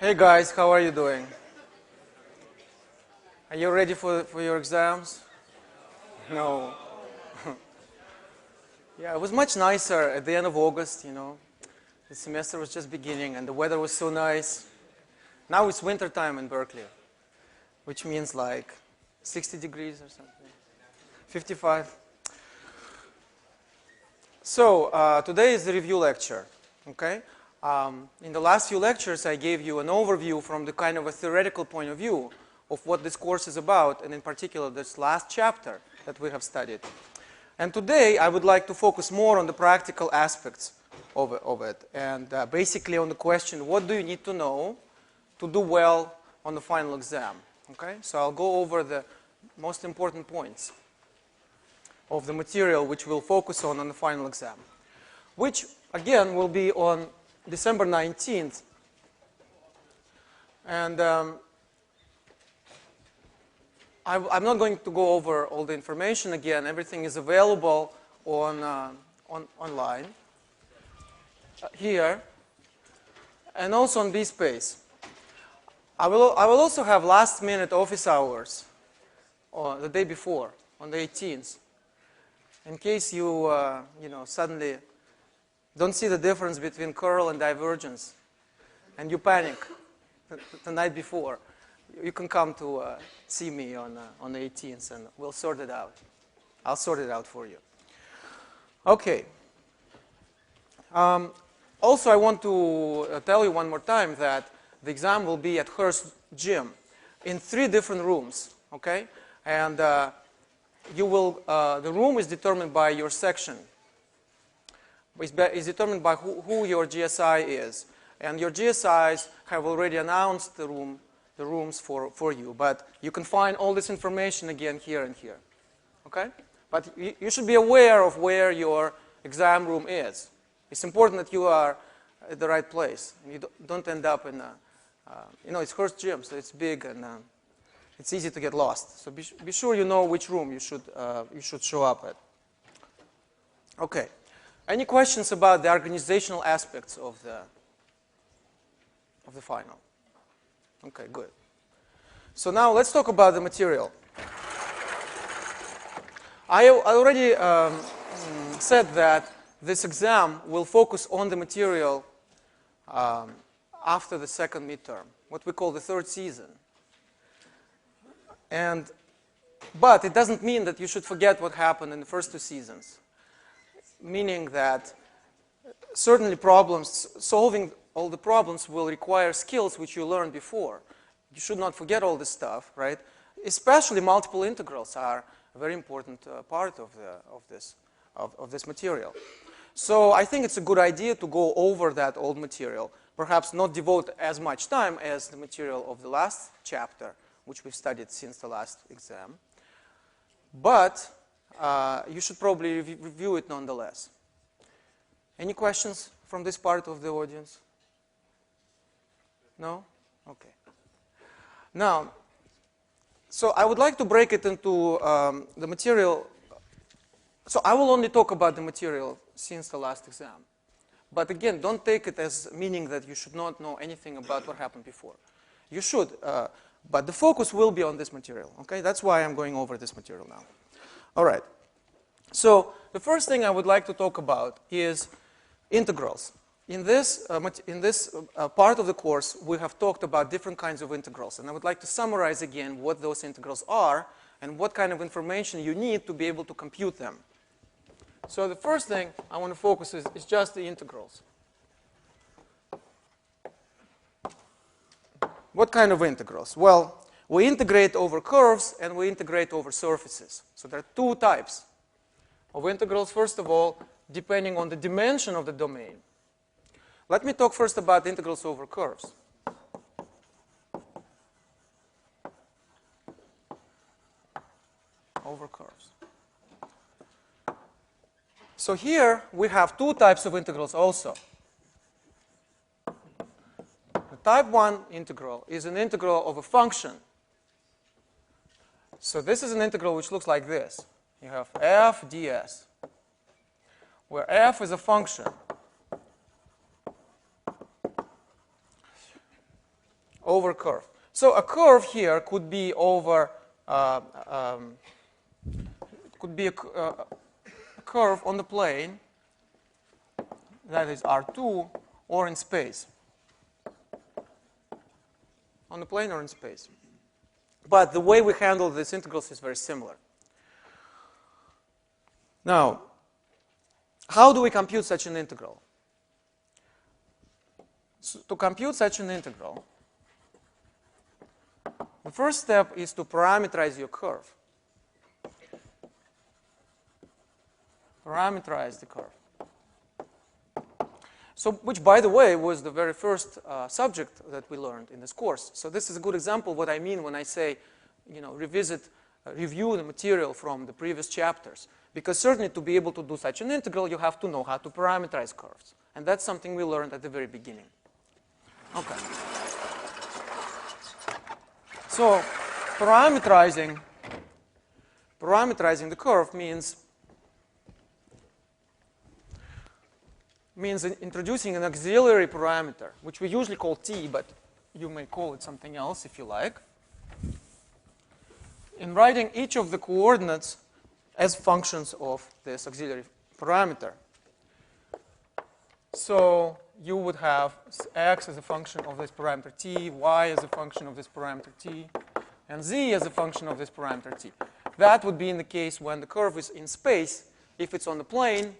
Hey guys, how are you doing? Are you ready for your exams? No. Yeah, it was much nicer at the end of August, you know. The semester was just beginning and the weather was so nice. Now it's winter time in Berkeley, which means like 60 degrees or something. 55. So today is the review lecture, okay? In the last few lectures, I gave you an overview from the kind of a theoretical point of view of what this course is about, and in particular, this last chapter that we have studied. And today, I would like to focus more on the practical aspects of it, and basically on the question, what do you need to know to do well on the final exam, okay? So I'll go over the most important points of the material which we'll focus on the final exam, which, again, will be on December 19th. And I'm not going to go over all the information again. Everything is available online here and also on bSpace. I will also have last-minute office hours the day before, on the 18th, in case you suddenly don't see the difference between curl and divergence, and you panic the night before. You can come to see me on the 18th, and we'll sort it out. I'll sort it out for you. Okay. Also, I want to tell you one more time that the exam will be at Hearst Gym in 3 different rooms. Okay, and the room is determined by your section. Is determined by who your GSI is, and your GSIs have already announced the rooms for you, but you can find all this information again here and here, okay? But you should be aware of where your exam room is. It's important that you are at the right place, and you don't end up in it's Hearst Gym, so it's big and it's easy to get lost. So be sure you know which room you should show up at. Okay. Any questions about the organizational aspects of the final? Okay, good. So now let's talk about the material. I already said that this exam will focus on the material after the second midterm, what we call the third season. But it doesn't mean that you should forget what happened in the first 2 seasons. Meaning that certainly solving all the problems will require skills which you learned before. You should not forget all this stuff, right? Especially multiple integrals are a very important part of this material. So I think it's a good idea to go over that old material, perhaps not devote as much time as the material of the last chapter, which we've studied since the last exam. But you should probably review it nonetheless. Any questions from this part of the audience? No? Okay. Now, so I would like to break it into the material. So I will only talk about the material since the last exam. But again, don't take it as meaning that you should not know anything about what happened before. You should, but the focus will be on this material. Okay, that's why I'm going over this material now. All right. So the first thing I would like to talk about is integrals. In this part of the course, we have talked about different kinds of integrals. And I would like to summarize again what those integrals are and what kind of information you need to be able to compute them. So the first thing I want to focus is just the integrals. What kind of integrals? Well, we integrate over curves and we integrate over surfaces. So there are 2 types of integrals. First of all, depending on the dimension of the domain. Let me talk first about integrals over curves. Over curves. So here we have 2 types of integrals also. The type 1 integral is an integral of a function. So this is an integral which looks like this. You have f ds, where f is a function. over a curve. So a curve here could be over could be a curve on the plane, that is R2, or in space. On the plane or in space. But the way we handle these integrals is very similar. Now, how do we compute such an integral? So to compute such an integral, the first step is to parameterize your curve. Parameterize the curve. So, which, by the way, was the very first subject that we learned in this course. So this is a good example of what I mean when I say, review the material from the previous chapters. Because certainly to be able to do such an integral, you have to know how to parameterize curves. And that's something we learned at the very beginning. Okay. So parameterizing the curve means introducing an auxiliary parameter, which we usually call t, but you may call it something else if you like, in writing each of the coordinates as functions of this auxiliary parameter. So you would have x as a function of this parameter t, y as a function of this parameter t, and z as a function of this parameter t. That would be in the case when the curve is in space. If it's on the plane,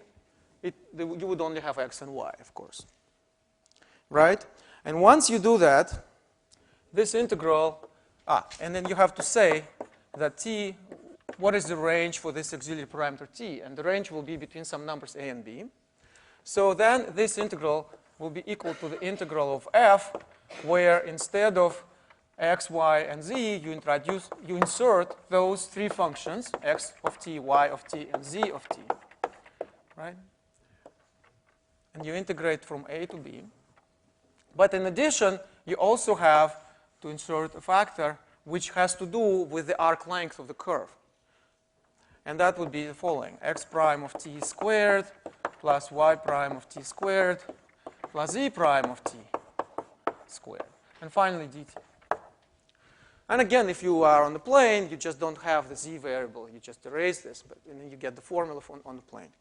you would only have x and y, of course. Right? And once you do that, this integral, and then you have to say that t, what is the range for this auxiliary parameter t? And the range will be between some numbers a and b. So then this integral will be equal to the integral of f, where instead of x, y, and z, you insert those three functions, x of t, y of t, and z of t. Right? And you integrate from a to b. But in addition, you also have to insert a factor which has to do with the arc length of the curve. And that would be the following: x prime of t squared plus y prime of t squared plus z prime of t squared. And finally, dt. And again, if you are on the plane, you just don't have the z variable. You just erase this, and then you get the formula on the plane.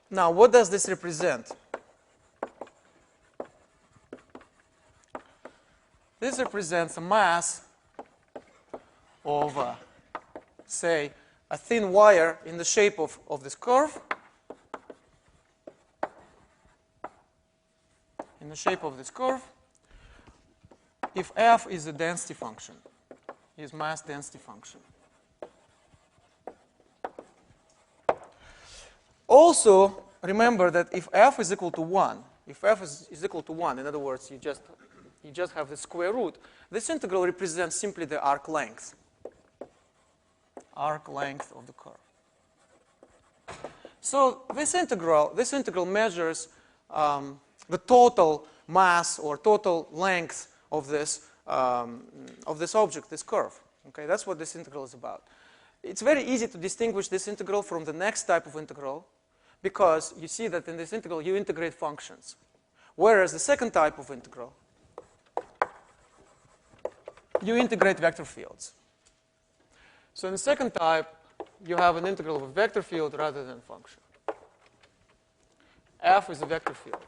Now, what does this represent? This represents a mass of, say, a thin wire in the shape of this curve. In the shape of this curve, if f is a density function, is mass density function. Also, remember that if f is equal to 1, in other words, you just have the square root, this integral represents simply the arc length. Arc length of the curve. So this integral measures the total mass or total length of this object, this curve. Okay, that's what this integral is about. It's very easy to distinguish this integral from the next type of integral, because you see that in this integral you integrate functions, whereas the second type of integral, you integrate vector fields. So in the second type, you have an integral of a vector field rather than a function. F is a vector field.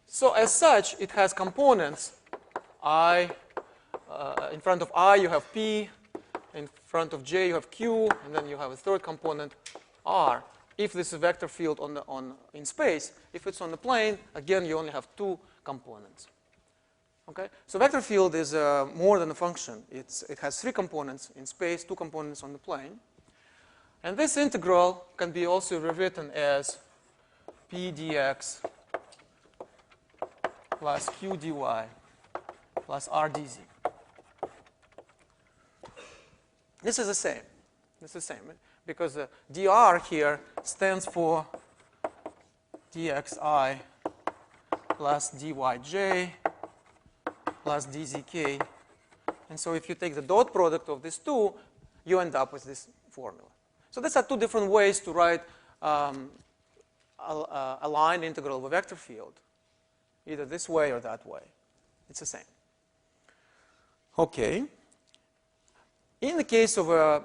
So as such, it has components. I, in front of I, you have P. In front of J, you have Q. And then you have a third component, R. If this is a vector field in space, if it's on the plane, again, you only have two components. Okay? So vector field is more than a function. It has three components in space, two components on the plane. And this integral can be also rewritten as P dx plus Q dy plus R dz. This is the same. This is the same, because the dr here stands for dxi plus dyj plus dzk. And so if you take the dot product of these two, you end up with this formula. So these are two different ways to write a line integral of a vector field, either this way or that way. It's the same. Okay. In the case of a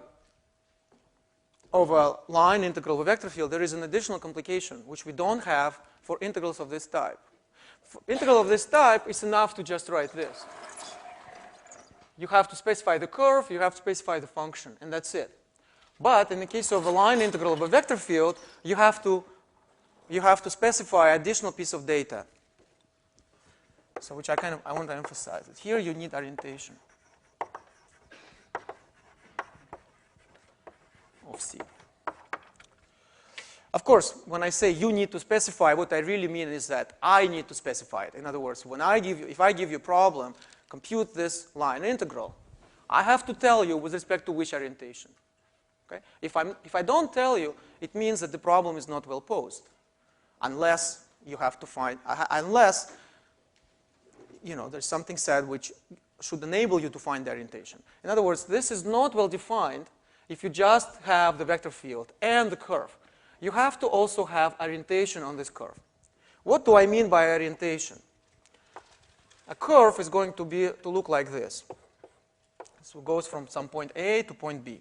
line integral of a vector field, there is an additional complication which we don't have for integrals of this type. For integral of this type, it's enough to just write this. You have to specify the curve, you have to specify the function, and that's it. But in the case of a line integral of a vector field, you have to specify additional piece of data. So which I want to emphasize it. Here you need orientation of C. Of course, when I say you need to specify, what I really mean is that I need to specify it. In other words, if I give you a problem, compute this line integral, I have to tell you with respect to which orientation. Okay? If I don't tell you, it means that the problem is not well posed, unless you have to find, unless there's something said which should enable you to find the orientation. In other words, this is not well defined if you just have the vector field and the curve. You have to also have orientation on this curve. What do I mean by orientation? A curve is going to look like this. So it goes from some point A to point B.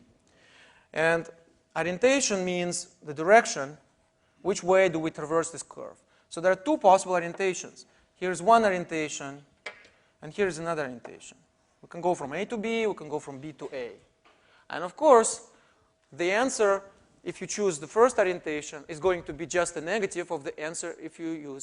And orientation means the direction, which way do we traverse this curve. So there are two possible orientations. Here's one orientation, and here's another orientation. We can go from A to B, we can go from B to A. And of course, the answer, if you choose the first orientation, is going to be just a negative of the answer if you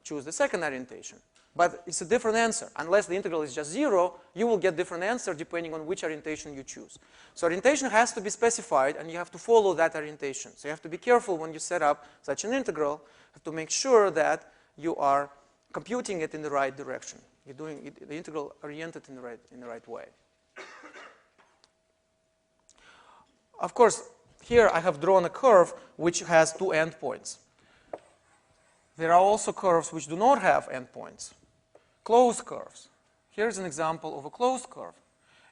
choose the second orientation. But it's a different answer. Unless the integral is just 0, you will get different answer depending on which orientation you choose. So orientation has to be specified, and you have to follow that orientation. So you have to be careful when you set up such an integral. You have to make sure that you are computing it in the right direction. You're doing the integral oriented in the right way. Of course, here I have drawn a curve which has two endpoints. There are also curves which do not have endpoints. Closed curves. Here's an example of a closed curve.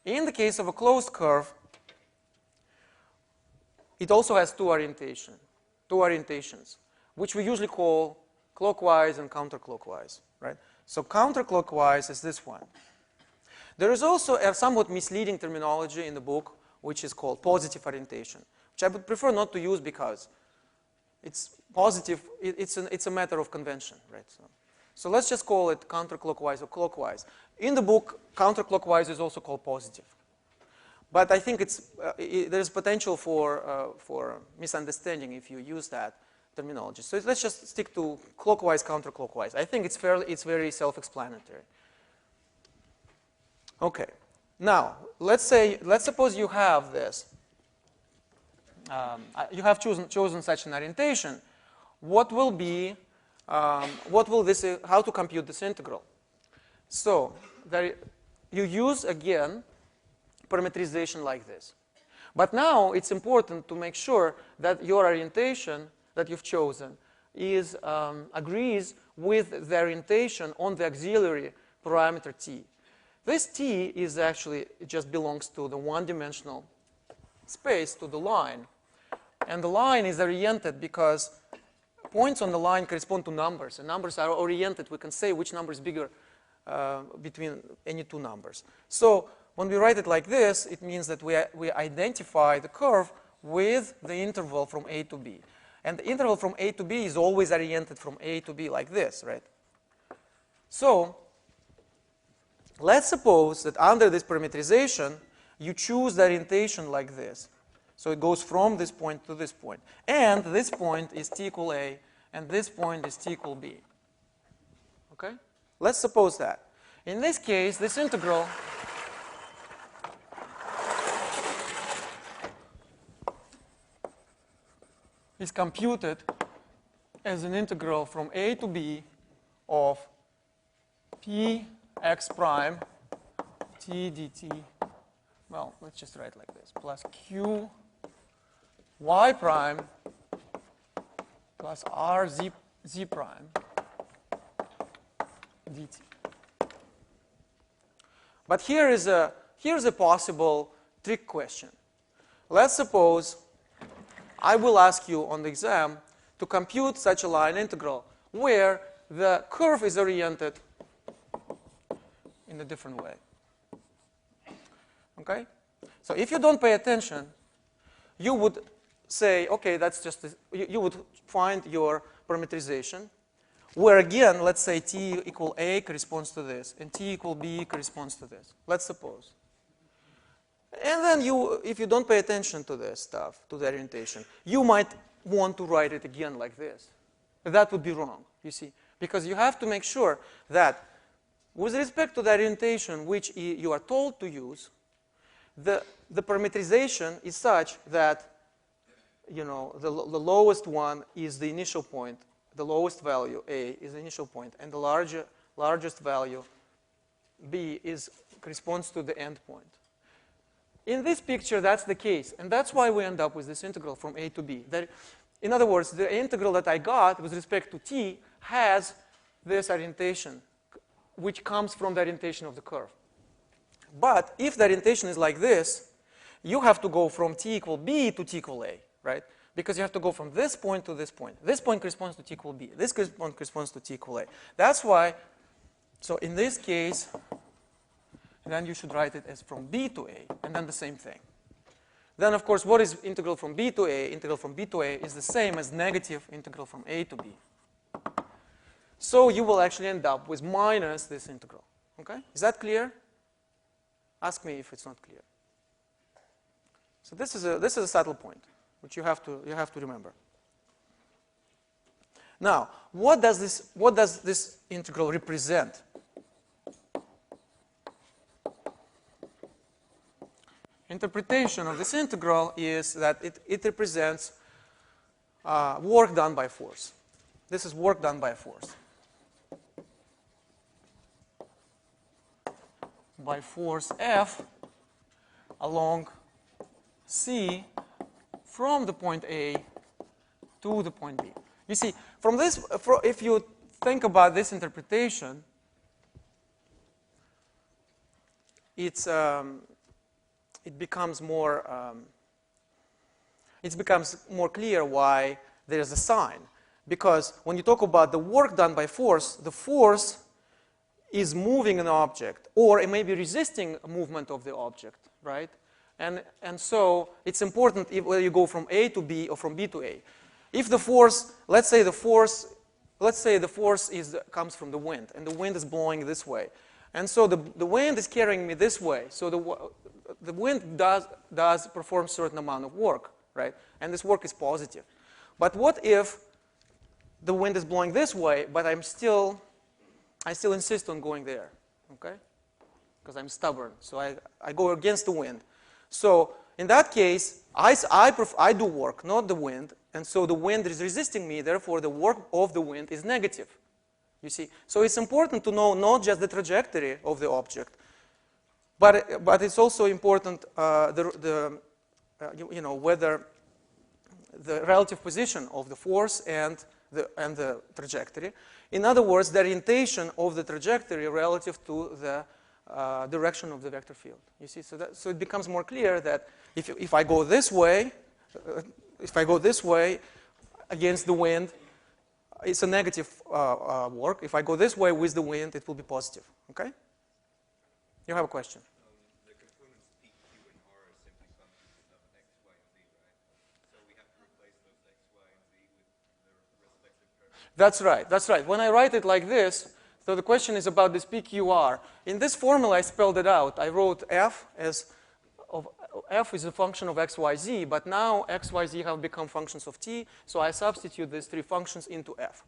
In the case of a closed curve, it also has two orientations, which we usually call clockwise and counterclockwise, right? So counterclockwise is this one. There is also a somewhat misleading terminology in the book, which is called positive orientation, which I would prefer not to use because it's positive, it's a matter of convention, right? So let's just call it counterclockwise or clockwise. In the book, counterclockwise is also called positive. But I think there's potential for misunderstanding if you use that terminology. So let's just stick to clockwise, counterclockwise. I think it's very self-explanatory. Okay. Now, let's suppose you have this. You have chosen such an orientation. How to compute this integral? So you use again parameterization like this. But now it's important to make sure that your orientation that you've chosen agrees with the orientation on the auxiliary parameter t. This t is actually, it just belongs to the one-dimensional space, to the line. And the line is oriented because points on the line correspond to numbers. And numbers are oriented. We can say which number is bigger between any two numbers. So when we write it like this, it means that we identify the curve with the interval from A to B. And the interval from A to B is always oriented from A to B like this, right? So let's suppose that under this parameterization, you choose the orientation like this. So it goes from this point to this point. And this point is t equal A, and this point is t equal B. Okay? Let's suppose that. In this case, this integral is computed as an integral from A to B of p x prime t dt. Well, let's just write like this. Plus q y prime plus r z prime dt. But here's a possible trick question. Let's suppose I will ask you on the exam to compute such a line integral where the curve is oriented in a different way. Okay? So if you don't pay attention, you would say, okay, that's just, you would find your parameterization, where again, let's say t equal a corresponds to this, and t equal b corresponds to this. Let's suppose. And then if you don't pay attention to this stuff, to the orientation, you might want to write it again like this. That would be wrong, you see, because you have to make sure that with respect to the orientation which you are told to use, the parameterization is such that, you know, the lowest one is the initial point, the lowest value, a, is the initial point, and the largest value, b, corresponds to the end point. In this picture, that's the case, and that's why we end up with this integral from a to b. In other words, the integral that I got with respect to t has this orientation, which comes from the orientation of the curve. But if the orientation is like this, you have to go from t equal b to t equal a, right? Because you have to go from this point to this point. This point corresponds to t equal b. This point corresponds to t equal a. That's why, so in this case, then you should write it as from b to a, and then the same thing. Then, of course, what is integral from b to a? Integral from b to a is the same as negative integral from a to b. So you will actually end up with minus this integral. Okay? Is that clear? Ask me if it's not clear. So this is a subtle point, which you have to remember. Now, what does this integral represent? Interpretation of this integral is that it represents work done by force. This is work done by force. By force F along C from the point A to the point B. You see, from this, if you think about this interpretation, it becomes more clear why there is a sign. Because when you talk about the work done by force, the force is moving an object, or it may be resisting a movement of the object, right? And so it's important whether you go from A to B or from B to A. If the force, let's say the force comes from the wind, and the wind is blowing this way, and so the wind is carrying me this way. So the wind does perform a certain amount of work, right? And this work is positive. But what if the wind is blowing this way, but I still insist on going there, okay? Because I'm stubborn, so I go against the wind. So in that case, I do work, not the wind, and so the wind is resisting me, therefore the work of the wind is negative, you see? So it's important to know not just the trajectory of the object, but it's also important whether the relative position of the force and the trajectory. In other words, the orientation of the trajectory relative to the direction of the vector field. You see, so it becomes more clear that if I go this way, against the wind, it's a negative work. If I go this way with the wind, it will be positive. Okay? You have a question? The components P, Q, and R are simply functions of x, y, and z, right? So we have to replace those x, y, and z with their respective curves. That's right. That's right. When I write it like this, so the question is about this PQR. In this formula, I spelled it out. I wrote f is a function of x, y, z, but now x, y, z have become functions of t, so I substitute these three functions into f.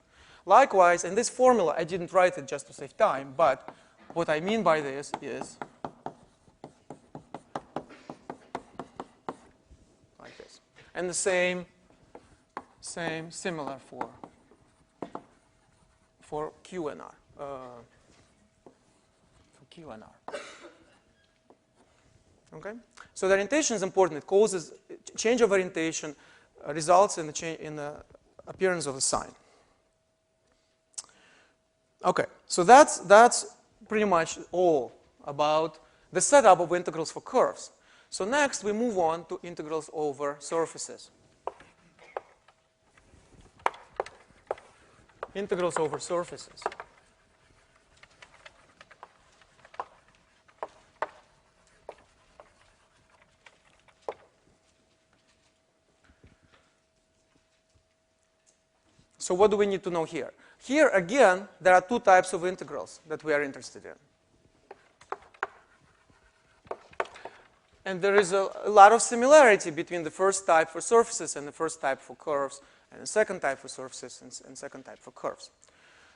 Likewise, in this formula, I didn't write it just to save time, but what I mean by this is like this. And the similar for Q and R. For Q and R. Okay? So the orientation is important. It causes change of orientation, results in the appearance of a sign. Okay, so that's pretty much all about the setup of integrals for curves. So next we move on to integrals over surfaces. integrals over surfaces. So what do we need to know here? Here, again, there are two types of integrals that we are interested in. And there is a lot of similarity between the first type for surfaces and the first type for curves, and the second type for surfaces and second type for curves.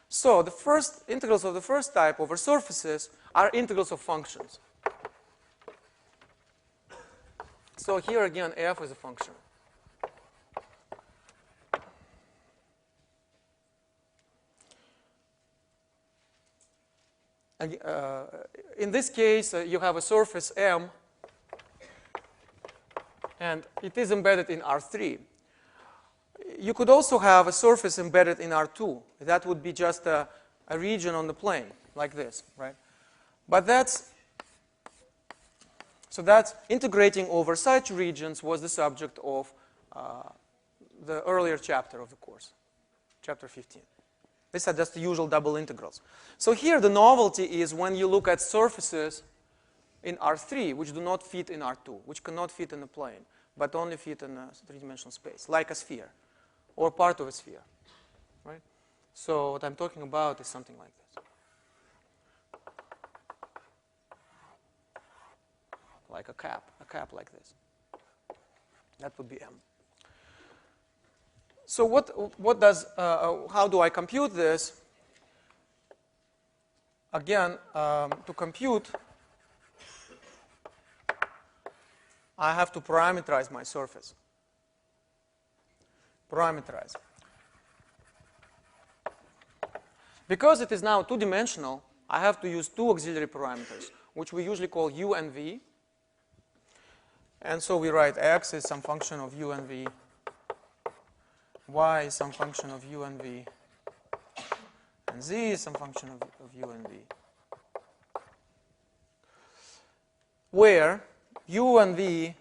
So the first integrals of the first type over surfaces are integrals of functions. So here again, f is a function. And, in this case, you have a surface M, and it is embedded in R3. You could also have a surface embedded in R2. That would be just a region on the plane, like this, right? But that's integrating over such regions was the subject of the earlier chapter of the course, chapter 15. These are just the usual double integrals. So here the novelty is when you look at surfaces in R3, which do not fit in R2, which cannot fit in a plane, but only fit in a three-dimensional space, like a sphere, or part of a sphere, right? So what I'm talking about is something like this. Like a cap like this. That would be M. So how do I compute this? Again, to compute, I have to parameterize my surface. Parameterize. Because it is now two-dimensional, I have to use two auxiliary parameters, which we usually call u and v. And so we write x is some function of u and v, y is some function of u and v, and z is some function of u and v, where u and v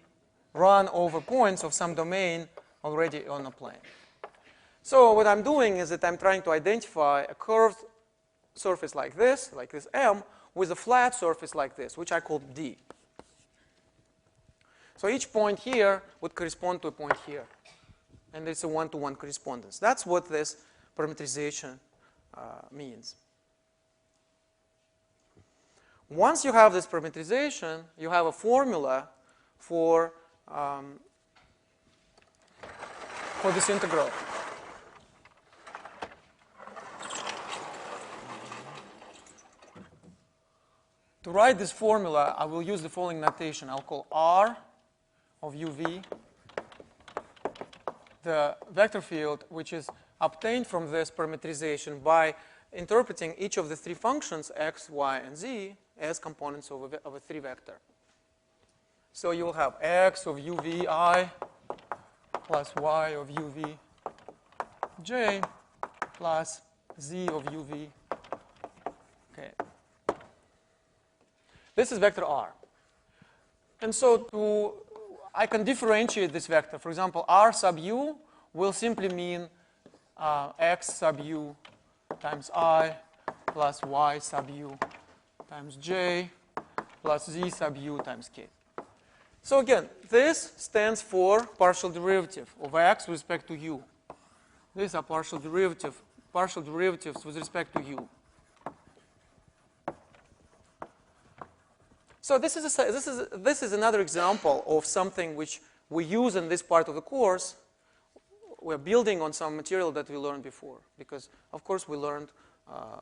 run over points of some domain already on a plane. So what I'm doing is that I'm trying to identify a curved surface like this M, with a flat surface like this, which I call D. So each point here would correspond to a point here. And it's a one-to-one correspondence. That's what this parameterization means. Once you have this parameterization, you have a formula for this integral. To write this formula, I will use the following notation. I'll call R of uv the vector field which is obtained from this parameterization by interpreting each of the three functions x, y, and z as components of a three vector. So you will have x of uvi plus y of uvj plus z of uv. Okay. This is vector r. And so I can differentiate this vector. For example, r sub u will simply mean x sub u times I plus y sub u times j plus z sub u times k. So again, this stands for partial derivative of x with respect to u. These are partial derivatives with respect to u. So this is another example of something which we use in this part of the course. We're building on some material that we learned before, because of course we learned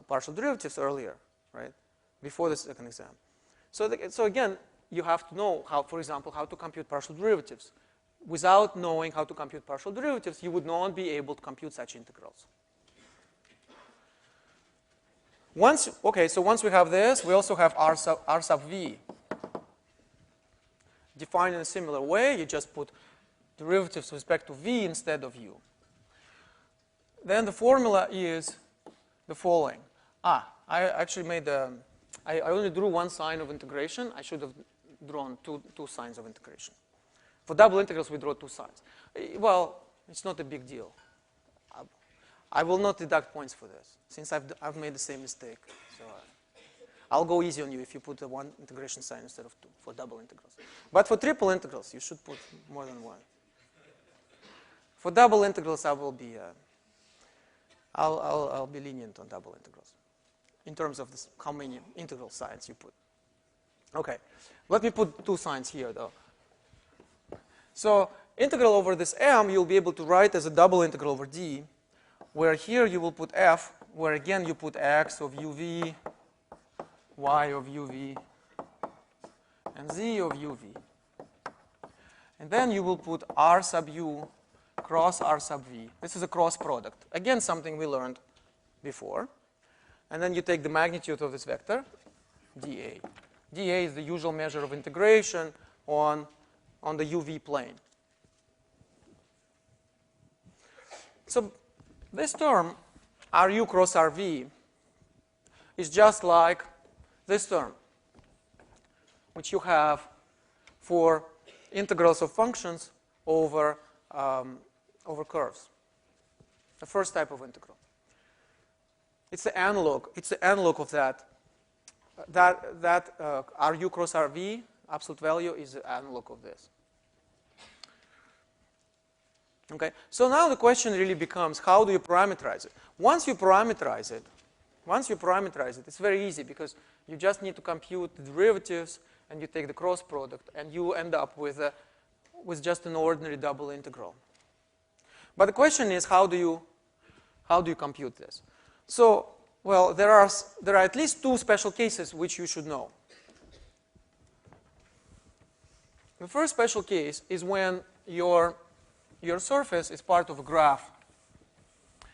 partial derivatives earlier, right? Before the second exam. So again, you have to know how, for example, how to compute partial derivatives. Without knowing how to compute partial derivatives, you would not be able to compute such integrals. Once we have this, we also have r sub v. Defined in a similar way, you just put derivatives with respect to v instead of u. Then the formula is the following. I actually made I only drew one sign of integration. I should have drawn two signs of integration. For double integrals, we draw two signs. Well, it's not a big deal. I will not deduct points for this, since I've made the same mistake. So I'll go easy on you if you put a 1 integration sign instead of 2 for double integrals. But for triple integrals, you should put more than 1. For double integrals, I will be, I'll be lenient on double integrals in terms of this, how many integral signs you put. Okay, let me put 2 signs here, though. So integral over this m, you'll be able to write as a double integral over d, where here you will put f, where again you put x of uv, y of uv, and z of uv. And then you will put r sub u cross r sub v. This is a cross product. Again, something we learned before. And then you take the magnitude of this vector, dA. dA is the usual measure of integration on the uv plane. So this term, ru cross rv, is just like this term, which you have for integrals of functions over curves. The first type of integral. It's the analog. It's the analog of that. Ru cross rv, absolute value, is the analog of this. Okay. So now the question really becomes, how do you parameterize it? Once you parameterize it, it's very easy because you just need to compute the derivatives and you take the cross product and you end up with just an ordinary double integral. But the question is, how do you compute this? So, well, there are at least 2 special cases which you should know. The first special case is when your surface is part of a graph.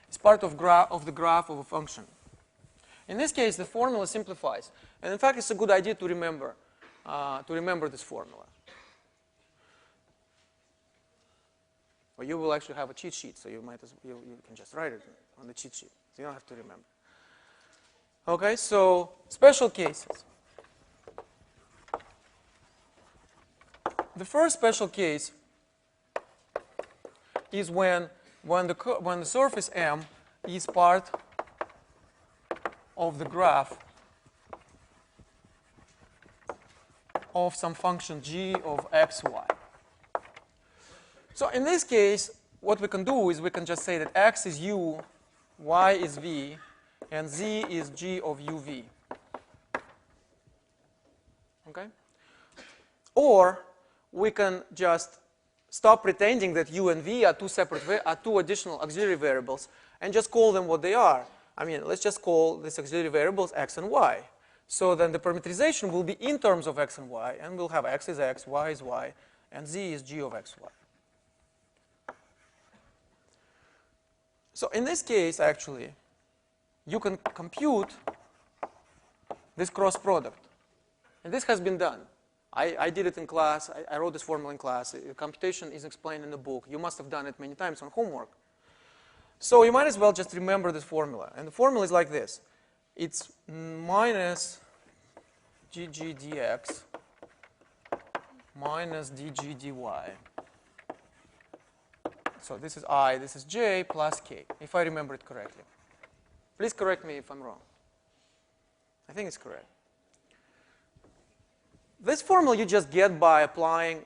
It's part of the graph of a function. In this case, the formula simplifies. And in fact, it's a good idea to remember this formula. Or you will actually have a cheat sheet, so you can just write it on the cheat sheet. So you don't have to remember. Okay, so special cases. The first special case is when the surface M is part of the graph of some function g of x, y. So in this case, what we can do is we can just say that x is u, y is v, and z is g of uv. Okay? Or we can just stop pretending that u and v are two additional auxiliary variables and just call them what they are. I mean, let's just call these auxiliary variables x and y. So then the parameterization will be in terms of x and y, and we'll have x is x, y is y, and z is g of x, y. So in this case, actually, you can compute this cross product. And this has been done. I did it in class. I wrote this formula in class. The computation is explained in the book. You must have done it many times on homework. So you might as well just remember this formula. And the formula is like this. It's minus gg dx minus dg dy. So this is I, this is j, plus k, if I remember it correctly. Please correct me if I'm wrong. I think it's correct. This formula you just get by applying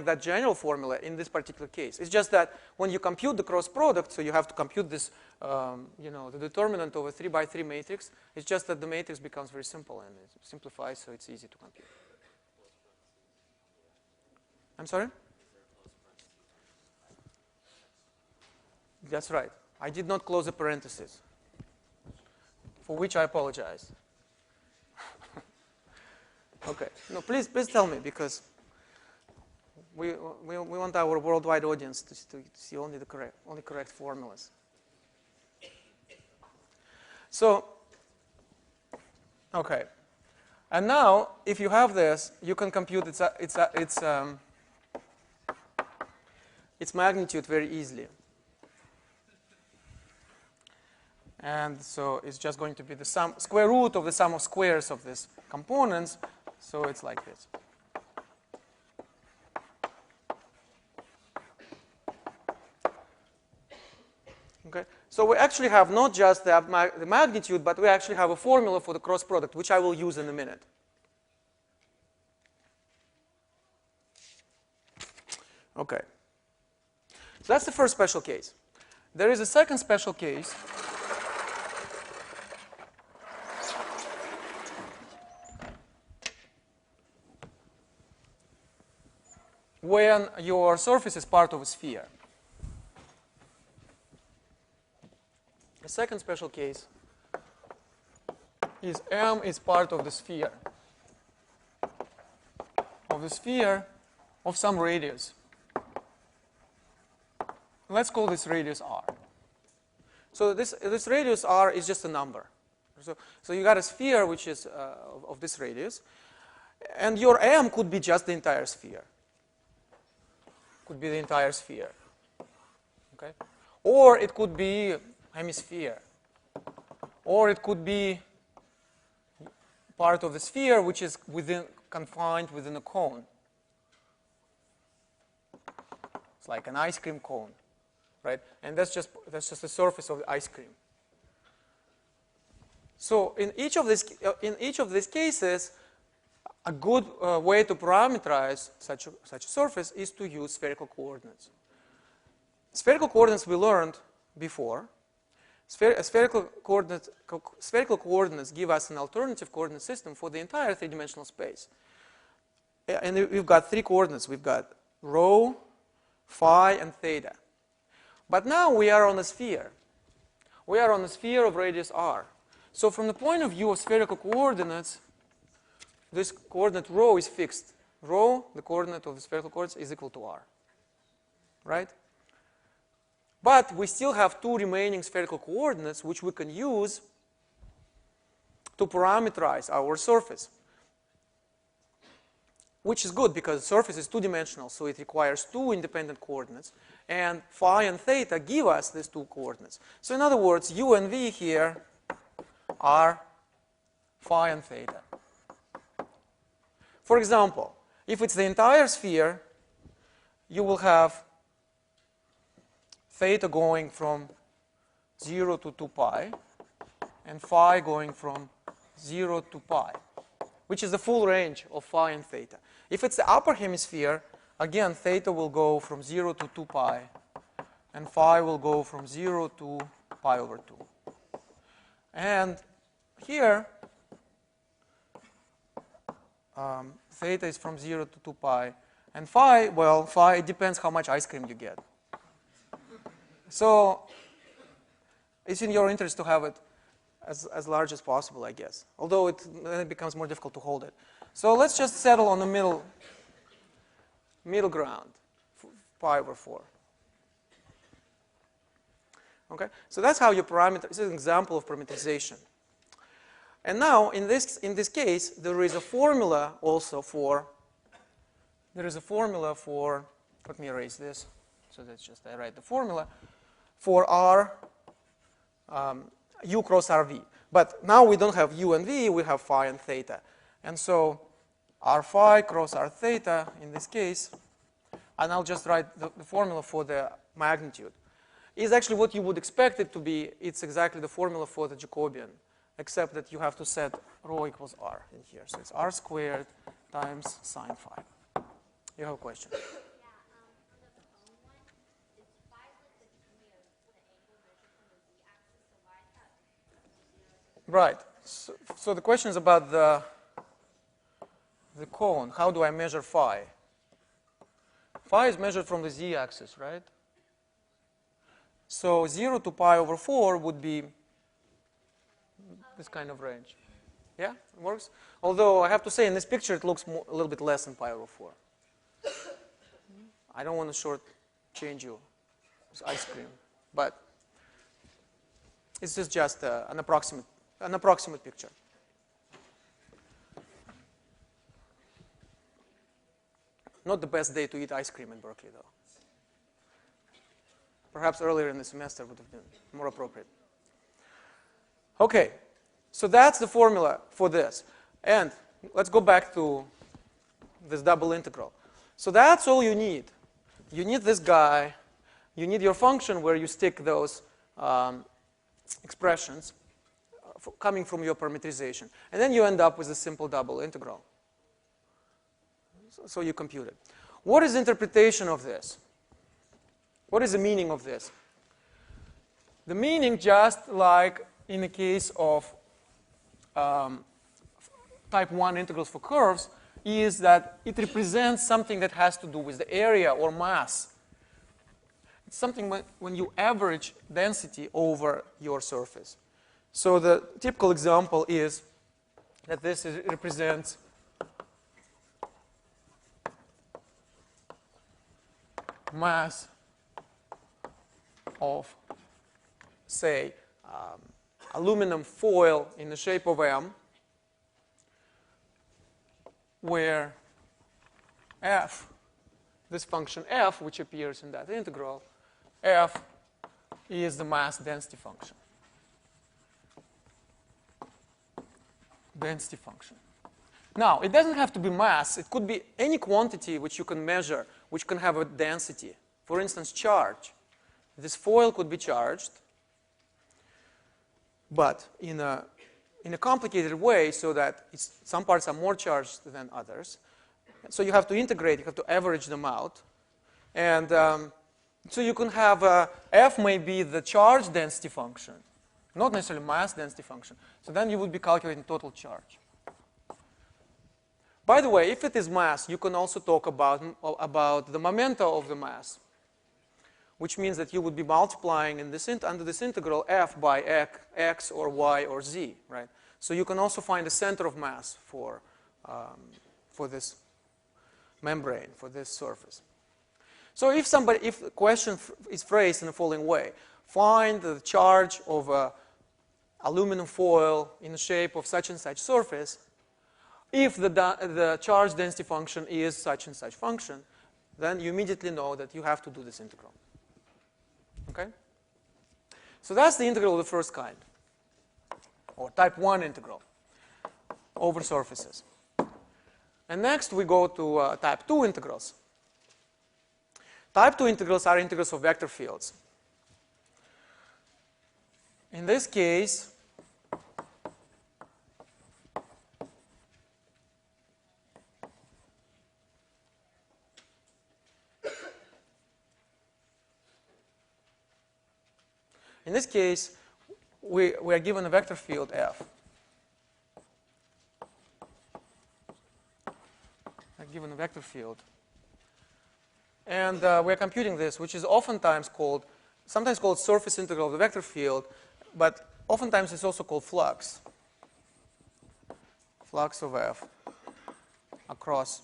that general formula in this particular case. It's just that when you compute the cross product, so you have to compute this, the determinant of a 3 by 3 matrix. It's just that the matrix becomes very simple and it simplifies, so it's easy to compute. I'm sorry? That's right. I did not close a parenthesis, for which I apologize. Okay. No, please tell me, because we want our worldwide audience to see only the correct formulas. So, okay. And now, if you have this, you can compute its magnitude very easily. And so it's just going to be the square root of the sum of squares of these components. So it's like this. Okay? So we actually have not just the magnitude, but we actually have a formula for the cross product, which I will use in a minute. Okay. So that's the first special case. There is a second special case when your surface is part of a sphere. The second special case is M is part of the sphere. Of the sphere of some radius. Let's call this radius R. So this radius R is just a number. So you got a sphere which is of this radius. And your M could be just the entire sphere. Could be the entire sphere. Okay? Or it could be hemisphere. Or it could be part of the sphere which is confined within a cone. It's like an ice cream cone, right? And that's just the surface of the ice cream. So in each of these cases, a good way to parameterize such a surface is to use spherical coordinates. Spherical coordinates we learned before. Spherical coordinates give us an alternative coordinate system for the entire three-dimensional space. And we've got three coordinates. We've got rho, phi, and theta. But now we are on a sphere. We are on a sphere of radius r. So from the point of view of spherical coordinates, this coordinate rho is fixed. Rho, the coordinate of the spherical coordinates, is equal to r. Right? But we still have two remaining spherical coordinates which we can use to parameterize our surface. Which is good because the surface is two-dimensional, so it requires two independent coordinates. And phi and theta give us these two coordinates. So in other words, u and v here are phi and theta. For example, if it's the entire sphere, you will have theta going from 0 to 2 pi, and phi going from 0 to pi, which is the full range of phi and theta. If it's the upper hemisphere, again, theta will go from 0 to 2 pi, and phi will go from 0 to pi over 2. And here, theta is from 0 to 2 pi, and phi, well, phi, it depends how much ice cream you get. So it's in your interest to have it as large as possible, I guess. Although then it becomes more difficult to hold it. So let's just settle on the middle ground, pi over 4. Okay? So that's how you parameter. This is an example of parameterization. And now, in this case, there is a formula also for. There is a formula for. Let me erase this. So that's just I write the formula for R u cross RV. But now we don't have u and v, we have phi and theta. And so R phi cross R theta in this case, and I'll just write the formula for the magnitude, is actually what you would expect it to be. It's exactly the formula for the Jacobian, except that you have to set rho equals r in here. So it's r squared times sine phi. You have a question? Right. So the question is about the cone. How do I measure phi? Phi is measured from the z-axis, right? So 0 to pi over 4 would be this kind of range. Yeah, it works? Although I have to say in this picture it looks a little bit less than pi over 4. I don't want to shortchange you. It's ice cream. But it's just an approximate picture. Not the best day to eat ice cream in Berkeley, though. Perhaps earlier in the semester would have been more appropriate. Okay, so that's the formula for this. And let's go back to this double integral. So that's all you need. You need this guy. You need your function where you stick those expressions coming from your parameterization. And then you end up with a simple double integral. So you compute it. What is the interpretation of this? What is the meaning of this? The meaning, just like in the case of type 1 integrals for curves, is that it represents something that has to do with the area or mass. It's something when you average density over your surface. So the typical example is that this represents mass of, say, aluminum foil in the shape of M, where f, this function f, which appears in that integral, f is the mass density function. Density function. Now, it doesn't have to be mass. It could be any quantity which you can measure, which can have a density. For instance, charge. This foil could be charged, but in a complicated way, so that some parts are more charged than others. So you have to integrate, you have to average them out. And so you can have f may be the charge density function, not necessarily mass density function. So then you would be calculating total charge. By the way, if it is mass, you can also talk about the momenta of the mass, which means that you would be multiplying in this under this integral f by x or y or z, right? So you can also find the center of mass for this membrane, for this surface. So if the question is phrased in the following way: find the charge of a aluminum foil in the shape of such and such surface, if the charge density function is such and such function, then you immediately know that you have to do this integral. Okay? So that's the integral of the first kind, or type 1 integral over surfaces. And next we go to type 2 integrals. Type 2 integrals are integrals of vector fields. In this case, we are given a vector field f. We are given a vector field. And we are computing this, which is sometimes called surface integral of the vector field, but oftentimes it's also called flux. Flux of f across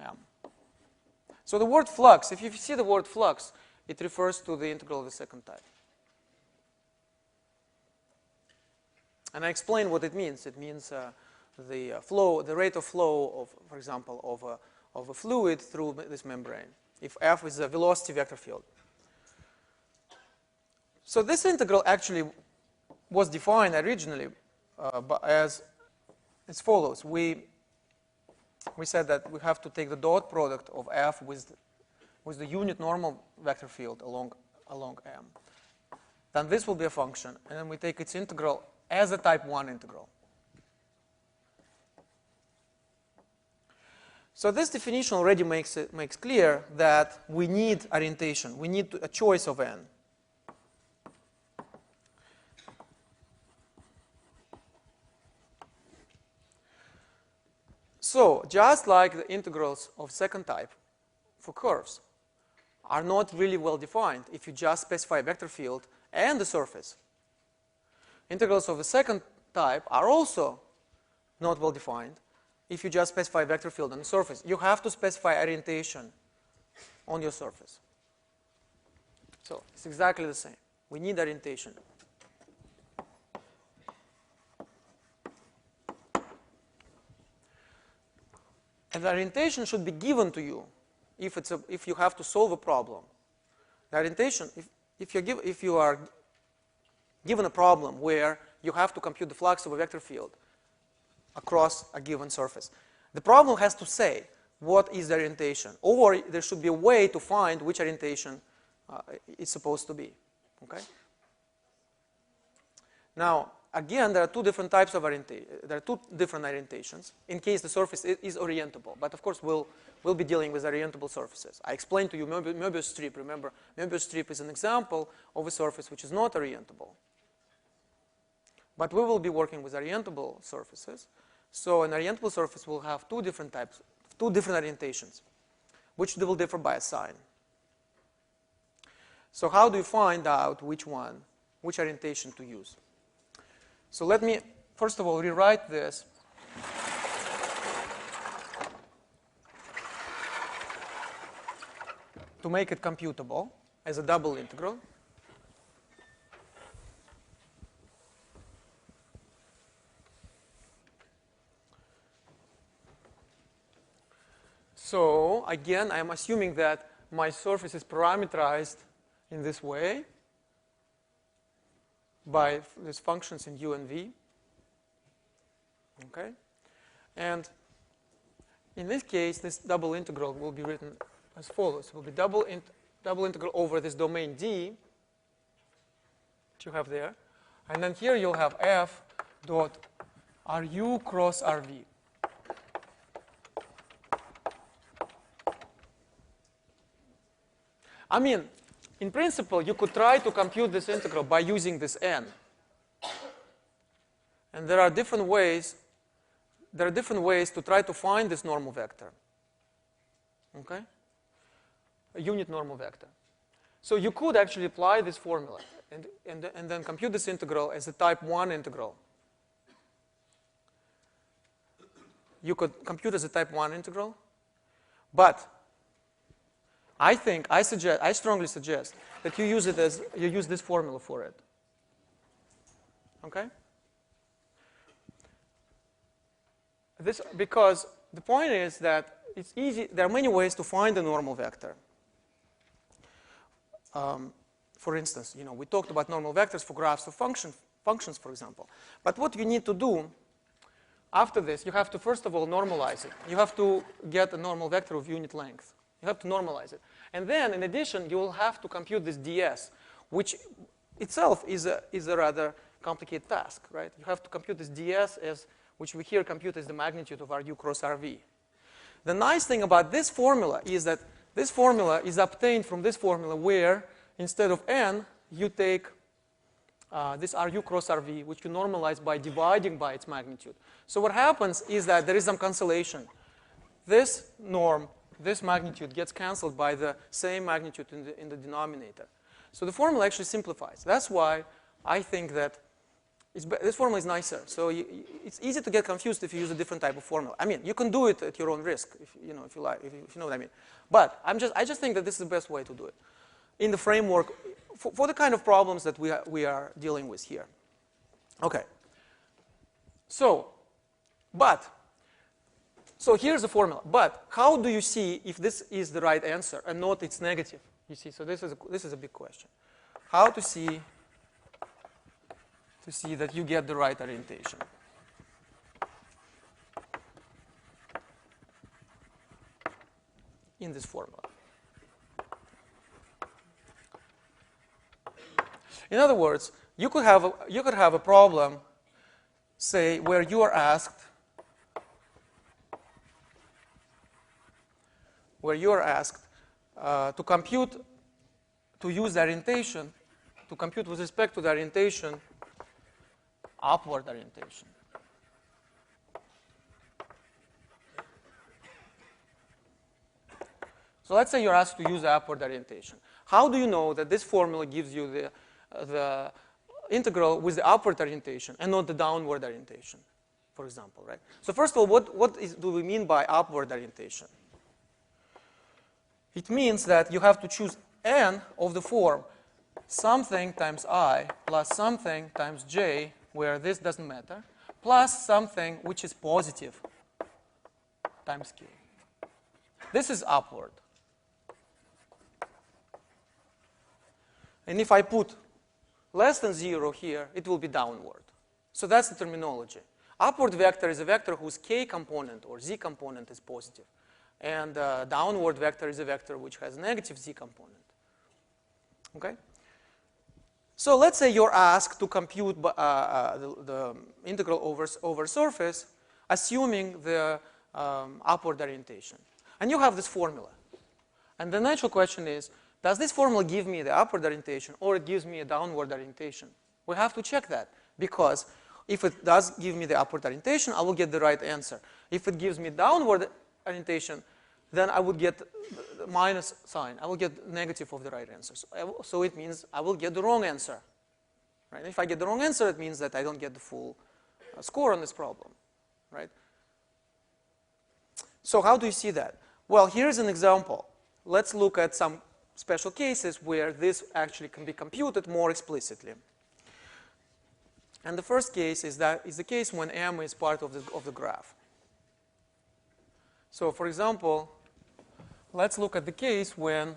M. So the word flux, if you see the word flux, it refers to the integral of the second type. And I explain what it means. It means the rate of flow of, for example, of a fluid through this membrane, if f is a velocity vector field. So this integral actually was defined originally as follows. We said that we have to take the dot product of f with the unit normal vector field along M. Then this will be a function, and then we take its integral as a type 1 integral. So this definition already makes clear that we need orientation. We need a choice of n. So just like the integrals of second type for curves are not really well defined if you just specify a vector field and the surface, integrals of the second type are also not well defined if you just specify a vector field on the surface. You have to specify orientation on your surface. So it's exactly the same. We need orientation. And the orientation should be given to you if you have to solve a problem. The orientation, if you are given a problem where you have to compute the flux of a vector field across a given surface, the problem has to say what is the orientation, or there should be a way to find which orientation is supposed to be. Okay. Now, again, there are two different types of there are two different orientations in case the surface is orientable. But of course, we'll be dealing with orientable surfaces. I explained to you Möbius strip. Remember, Möbius strip is an example of a surface which is not orientable. But we will be working with orientable surfaces. So an orientable surface will have two different types, two different orientations, which will differ by a sign. So how do you find out which orientation to use? So let me, first of all, rewrite this. To make it computable as a double integral. So again, I am assuming that my surface is parameterized in this way by these functions in u and v. Okay? And in this case, this double integral will be written as follows. It will be double integral over this domain D, which you have there. And then here you'll have f dot ru cross rv. I mean, in principle, you could try to compute this integral by using this n. And there are different ways. There are different ways to try to find this normal vector. Okay? A unit normal vector. So you could actually apply this formula and then compute this integral as a type 1 integral. You could compute as a type 1 integral, but I strongly suggest that you use this formula for it. Okay? Because the point is that it's easy. There are many ways to find a normal vector. For instance, we talked about normal vectors for graphs of functions, for example. But what you need to do after this, you have to first of all normalize it. You have to get a normal vector of unit length. You have to normalize it. And then, in addition, you will have to compute this ds, which itself is a rather complicated task, right? You have to compute this ds, which we here compute as the magnitude of ru cross rv. The nice thing about this formula is that this formula is obtained from this formula where, instead of n, you take this ru cross rv, which you normalize by dividing by its magnitude. So what happens is that there is some cancellation. This norm, this magnitude, gets canceled by the same magnitude in the denominator. So the formula actually simplifies. That's why I think that this formula is nicer. So it's easy to get confused if you use a different type of formula. I mean, you can do it at your own risk, if you like, if you know what I mean. But I just think that this is the best way to do it in the framework for the kind of problems that we are dealing with here. Okay. So here's the formula. But how do you see if this is the right answer and not its negative? You see, so this is a big question. How to see that you get the right orientation? In this formula. In other words, you could have a problem, say, where you are asked to compute, to use the orientation, to compute with respect to the orientation, upward orientation. So let's say you're asked to use the upward orientation. How do you know that this formula gives you the integral with the upward orientation and not the downward orientation, for example, right? So first of all, what do we mean by upward orientation? It means that you have to choose n of the form something times I plus something times j, where this doesn't matter, plus something which is positive times k. This is upward. And if I put less than 0 here, it will be downward. So that's the terminology. Upward vector is a vector whose k component or z component is positive. And downward vector is a vector which has negative z component. Okay? So let's say you're asked to compute the integral over surface, assuming the upward orientation. And you have this formula. And the natural question is, does this formula give me the upward orientation or it gives me a downward orientation? We have to check that, because if it does give me the upward orientation, I will get the right answer. If it gives me downward orientation, then I would get the minus sign. I will get negative of the right answer. So it means I will get the wrong answer. Right? If I get the wrong answer, it means that I don't get the full score on this problem. Right? So how do you see that? Well, here's an example. Let's look at some special cases where this actually can be computed more explicitly. And the first case is the case when M is part of the graph. So for example, let's look at the case when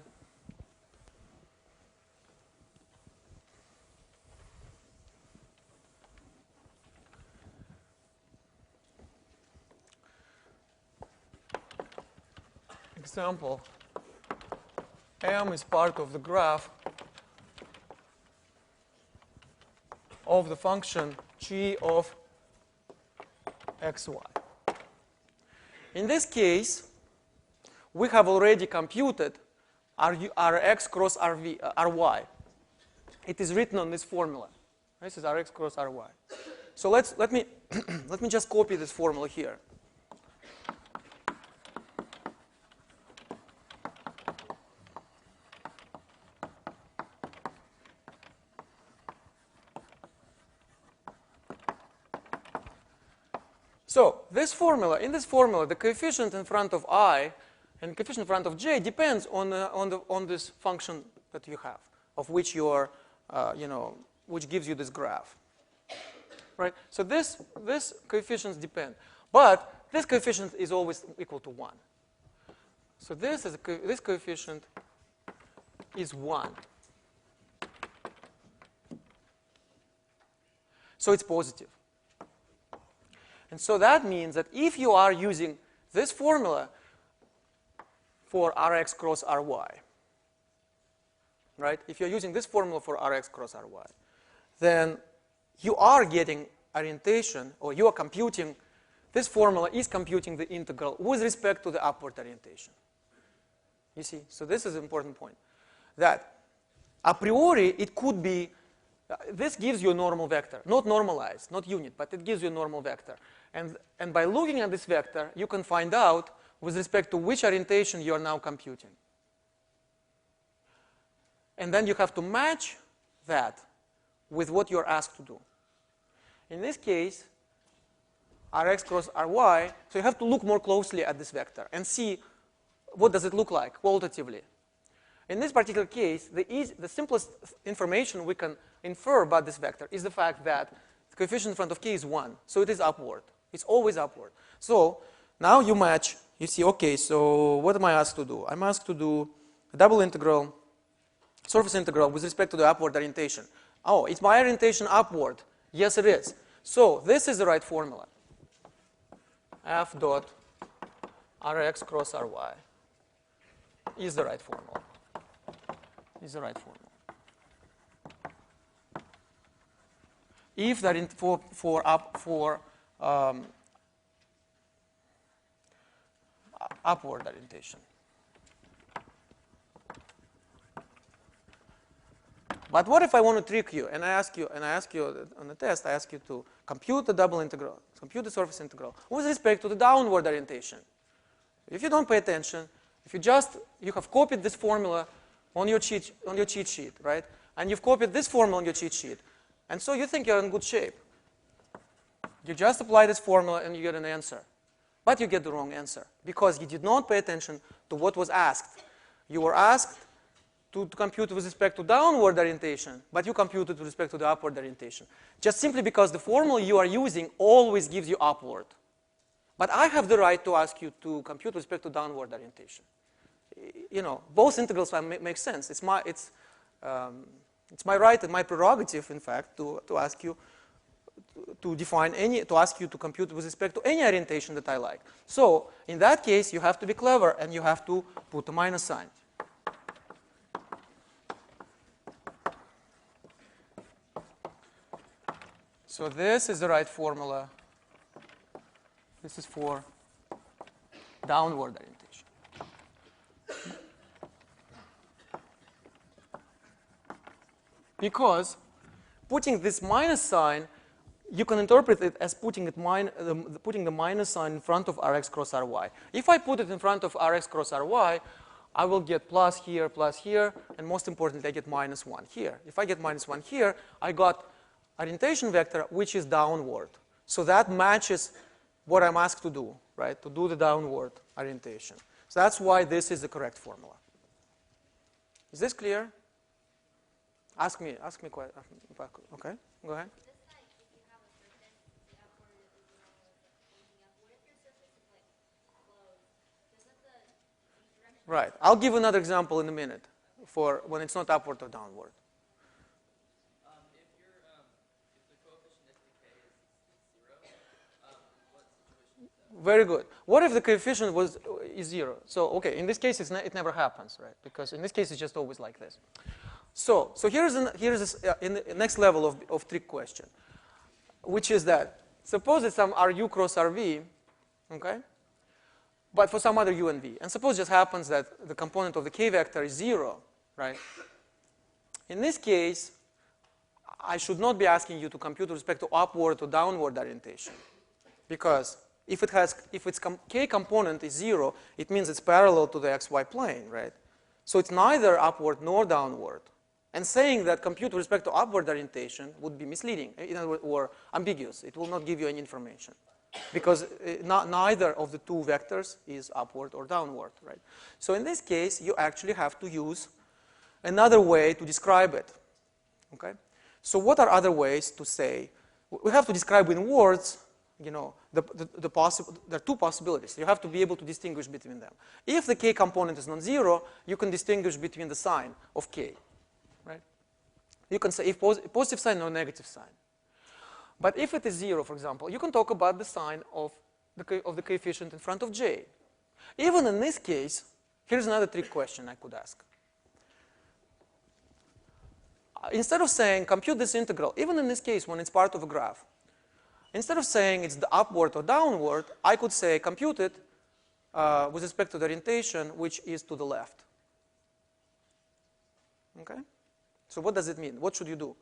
example M is part of the graph of the function g of xy. In this case, we have already computed Rx cross Ry. It is written on this formula. This is Rx cross Ry. So let me let me just copy this formula here. So this formula, in this formula, the coefficient in front of I and coefficient in front of j depends on this function that you have, of which you are, which gives you this graph, right? So this coefficients depend, but this coefficient is always equal to 1. So this coefficient is 1. So it's positive. And so that means that if you are using this formula for Rx cross Ry, right? If you're using this formula for Rx cross Ry, then you are getting orientation, or you are computing, this formula is computing the integral with respect to the upward orientation. You see? So this is an important point. That a priori, it could be, this gives you a normal vector, not normalized, not unit, but it gives you a normal vector. And by looking at this vector, you can find out with respect to which orientation you are now computing. And then you have to match that with what you're asked to do. In this case, Rx cross Ry, so you have to look more closely at this vector and see what does it look like qualitatively. In this particular case, the simplest information we can infer about this vector is the fact that the coefficient in front of k is 1, so it is upward. It's always upward. So now you match, you see, okay, so what am I asked to do? I'm asked to do a double integral, surface integral with respect to the upward orientation. Oh, is my orientation upward? Yes, it is. So this is the right formula. F dot Rx cross Ry is the right formula. Is the right formula. If that for upward orientation. But what if I want to trick you and I ask you on the test, I ask you to compute the double integral, compute the surface integral with respect to the downward orientation. If you don't pay attention, if you have copied this formula on your cheat sheet, right? And you've copied this formula on your cheat sheet. And so you think you're in good shape. You just apply this formula and you get an answer. But you get the wrong answer because you did not pay attention to what was asked. You were asked to compute with respect to downward orientation, but you computed with respect to the upward orientation. Just simply because the formula you are using always gives you upward. But I have the right to ask you to compute with respect to downward orientation. You know, both integrals make sense. It's my right and my prerogative, in fact, to ask you to ask you to compute with respect to any orientation that I like. So in that case, you have to be clever and you have to put a minus sign. So this is the right formula. This is for downward orientation. Because putting this minus sign, you can interpret it as putting the minus sign in front of Rx cross Ry. If I put it in front of Rx cross Ry, I will get plus here, and most importantly, I get minus 1 here. If I get minus 1 here, I got orientation vector, which is downward. So that matches what I'm asked to do, right? To do the downward orientation. So that's why this is the correct formula. Is this clear? Ask me. Okay, go ahead. Right. I'll give another example in a minute for when it's not upward or downward. If the coefficient of decay is 0, what situation is that? Very good. What if the coefficient is 0? So, okay, in this case, it never happens, right? Because in this case, it's just always like this. So here's in the next level of trick question, which is that suppose it's some Ru cross Rv, okay? But for some other u and v. And suppose it just happens that the component of the k vector is 0, right? In this case, I should not be asking you to compute with respect to upward or downward orientation. Because if its k component is 0, it means it's parallel to the xy plane, right? So it's neither upward nor downward. And saying that compute with respect to upward orientation would be misleading, in other words, or ambiguous. It will not give you any information. Because neither of the two vectors is upward or downward, right? So in this case, you actually have to use another way to describe it, okay? So what are other ways to say? We have to describe in words, you know, there are two possibilities. You have to be able to distinguish between them. If the k component is non-zero, you can distinguish between the sign of k, right? You can say if positive sign or negative sign. But if it is 0, for example, you can talk about the sign of the coefficient in front of j. Even in this case, here's another trick question I could ask. Instead of saying compute this integral, even in this case when it's part of a graph, instead of saying it's the upward or downward, I could say compute it with respect to the orientation, which is to the left. Okay? So what does it mean? What should you do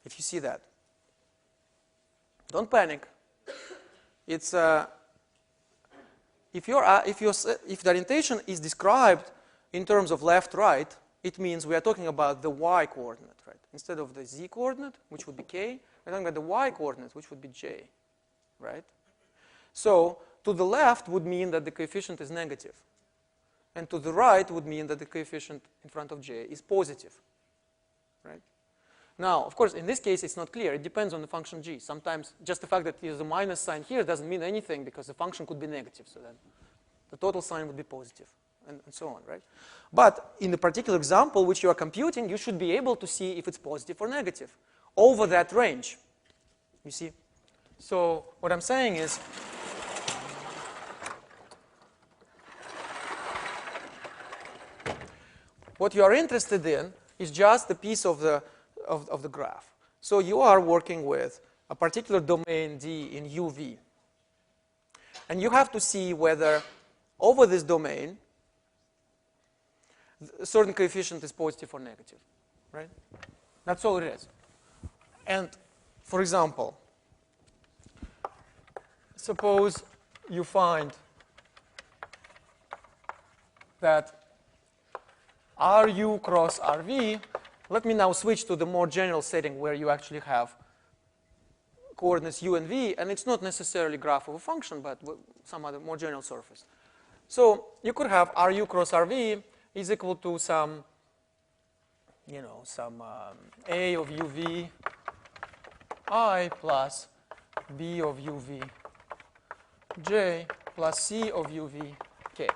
if you see that? Don't panic. It's if the orientation is described in terms of left-right, it means we are talking about the y coordinate, right? Instead of the z coordinate, which would be k, we're talking about the y coordinate, which would be j, right? So to the left would mean that the coefficient is negative, and to the right would mean that the coefficient in front of j is positive, right? Now, of course, in this case, it's not clear. It depends on the function g. Sometimes just the fact that there's a minus sign here doesn't mean anything because the function could be negative. So then the total sign would be positive and so on, right? But in the particular example which you are computing, you should be able to see if it's positive or negative over that range. You see? So what I'm saying is what you are interested in is just the piece of the graph. So you are working with a particular domain D in UV. And you have to see whether over this domain a certain coefficient is positive or negative, right? That's all it is. And for example, suppose you find that Ru cross Rv. Let me now switch to the more general setting where you actually have coordinates u and v, and it's not necessarily graph of a function, but some other more general surface. So you could have Ru cross Rv is equal to some, you know, some a of uv I plus b of uv j plus c of uv k.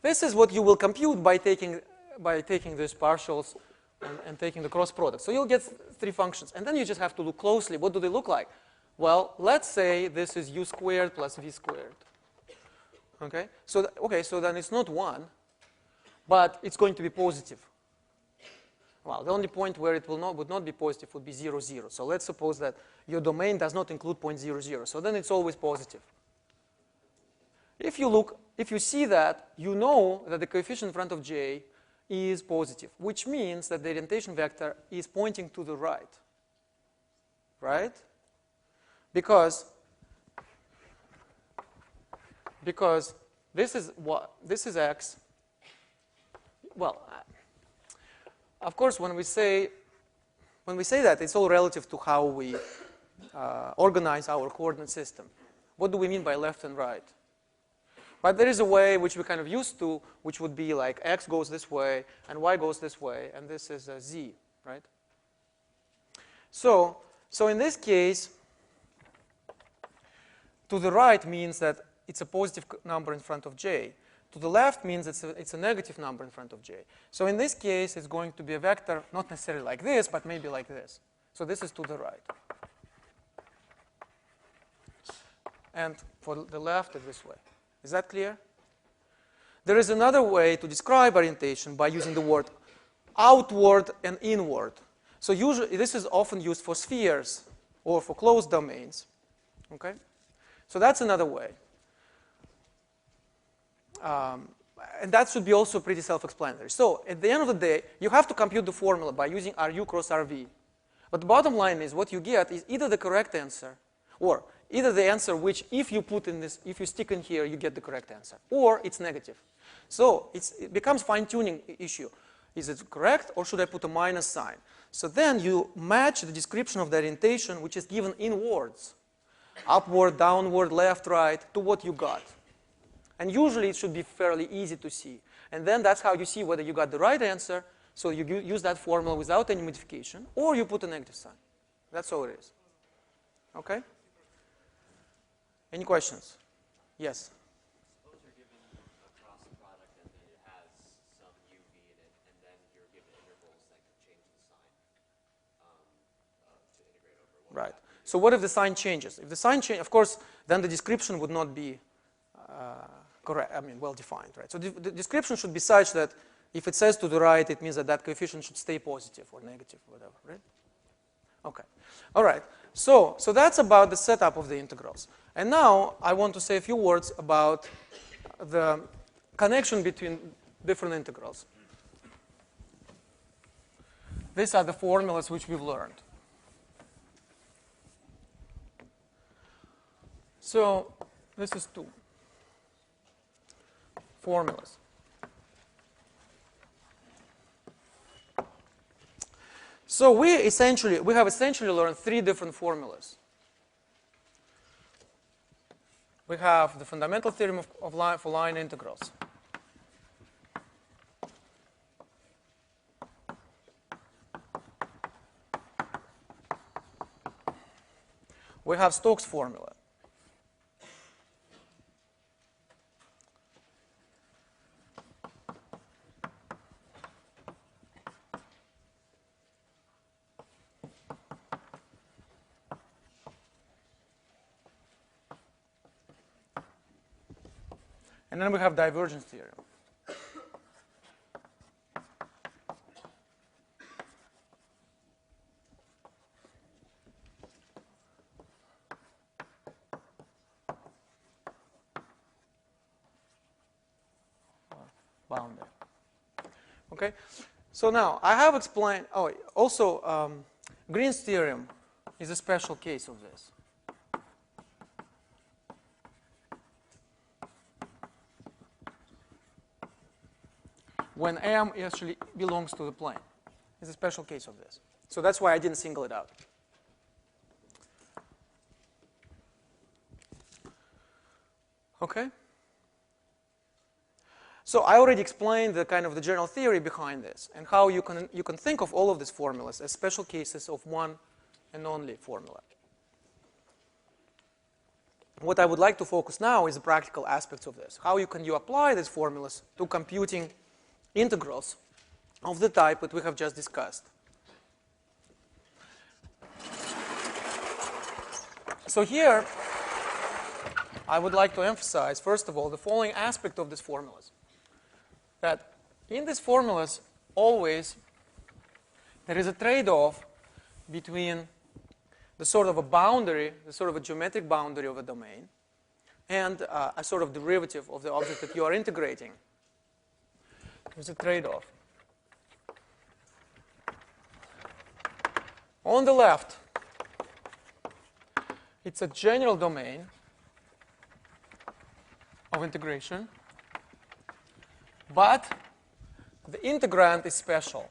This is what you will compute by taking these partials and taking the cross product. So you'll get three functions. And then you just have to look closely. What do they look like? Well, let's say this is u squared plus v squared. Okay? So then it's not 1, but it's going to be positive. Well, the only point where it would not be positive would be 0, 0. So let's suppose that your domain does not include point 0, 0. So then it's always positive. If you see that, you know that the coefficient in front of j is positive, which means that the orientation vector is pointing to the right. Right? Because this is x. Well, of course, when we say that, it's all relative to how we organize our coordinate system. What do we mean by left and right? But there is a way which we're kind of used to, which would be like x goes this way and y goes this way, and this is z, right? So in this case, to the right means that it's a positive number in front of j. To the left means it's a negative number in front of j. So in this case, it's going to be a vector, not necessarily like this, but maybe like this. So this is to the right. And for the left, it's this way. Is that clear? There is another way to describe orientation by using the word outward and inward. So usually, this is often used for spheres or for closed domains. Okay? So that's another way. And that should be also pretty self-explanatory. So at the end of the day, you have to compute the formula by using RU cross RV. But the bottom line is what you get is either the correct answer, or either the answer which, if you stick in here, you get the correct answer, or it's negative. So it becomes fine-tuning issue. Is it correct, or should I put a minus sign? So then you match the description of the orientation, which is given in words, upward, downward, left, right, to what you got. And usually it should be fairly easy to see. And then that's how you see whether you got the right answer. So you use that formula without any modification, or you put a negative sign. That's all it is. Okay? Any questions? Yes? Suppose you're given a cross product and it has some UV in it, and then you're given intervals that can change the sign to integrate over. Right. So what if the sign changes? If the sign changes, of course, then the description would not be correct. I mean, well defined, right? So the description should be such that if it says to the right, it means that that coefficient should stay positive or negative, whatever, right? Okay. All right. So that's about the setup of the integrals. And now I want to say a few words about the connection between different integrals. These are the formulas which we've learned. So this is 2 formulas. So we have essentially learned 3 different formulas. We have the fundamental theorem for line integrals. We have Stokes' formula. And then we have divergence theorem. Bound there. Okay? So now, I have explained, Green's theorem is a special case of this. When M actually belongs to the plane. It's a special case of this. So that's why I didn't single it out. Okay? So I already explained the kind of the general theory behind this and how you can think of all of these formulas as special cases of one and only formula. What I would like to focus now is the practical aspects of this. How can you apply these formulas to computing integrals of the type that we have just discussed. So here, I would like to emphasize, first of all, the following aspect of these formulas. That in these formulas, always there is a trade-off between the sort of a boundary, the sort of a geometric boundary of a domain, and a sort of derivative of the object that you are integrating. There's a trade-off. On the left, it's a general domain of integration, but the integrand is special.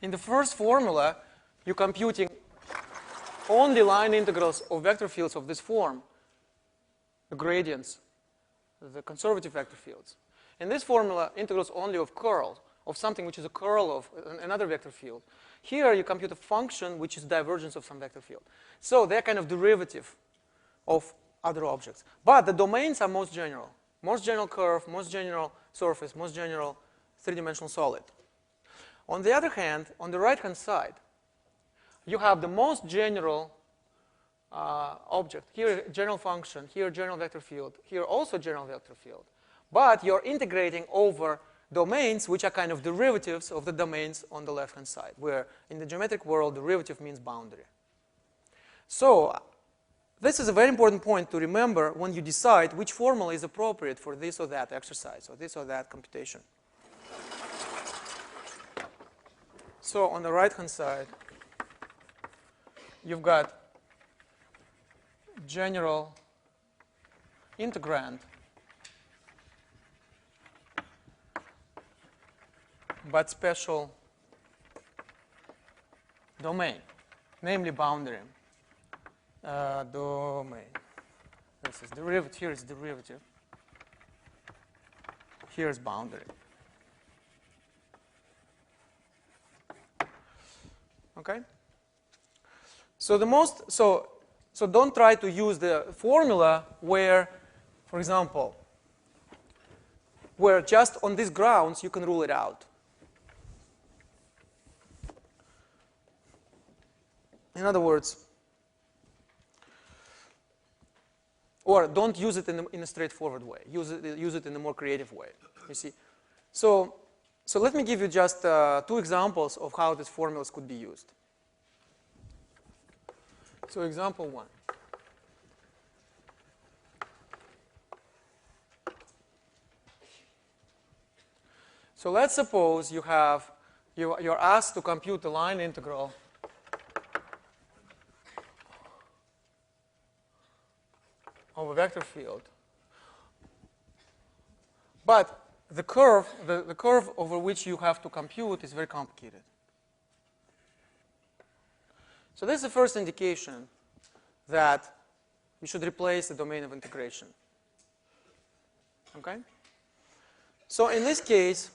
In the first formula, you're computing only line integrals of vector fields of this form, the gradients, the conservative vector fields. In this formula, integrals only of curl, of something which is a curl of another vector field. Here, you compute a function which is divergence of some vector field. So they're kind of derivative of other objects. But the domains are most general. Most general curve, most general surface, most general three-dimensional solid. On the other hand, on the right-hand side, you have the most general object. Here, general function. Here, general vector field. Here, also general vector field. But you're integrating over domains which are kind of derivatives of the domains on the left-hand side, where in the geometric world, derivative means boundary. So this is a very important point to remember when you decide which formula is appropriate for this or that exercise or this or that computation. So on the right-hand side, you've got general integrand but special domain, namely boundary. Domain. This is derivative. Here is derivative. Here is boundary. Okay. So so don't try to use the formula where, for example, where just on these grounds you can rule it out. In other words, or don't use it in a straightforward way. Use it in a more creative way. You see, so let me give you just 2 examples of how these formulas could be used. So example 1. So let's suppose you're asked to compute the line integral of a vector field. But the curve over which you have to compute is very complicated. So this is the first indication that you should replace the domain of integration. Okay? So in this case,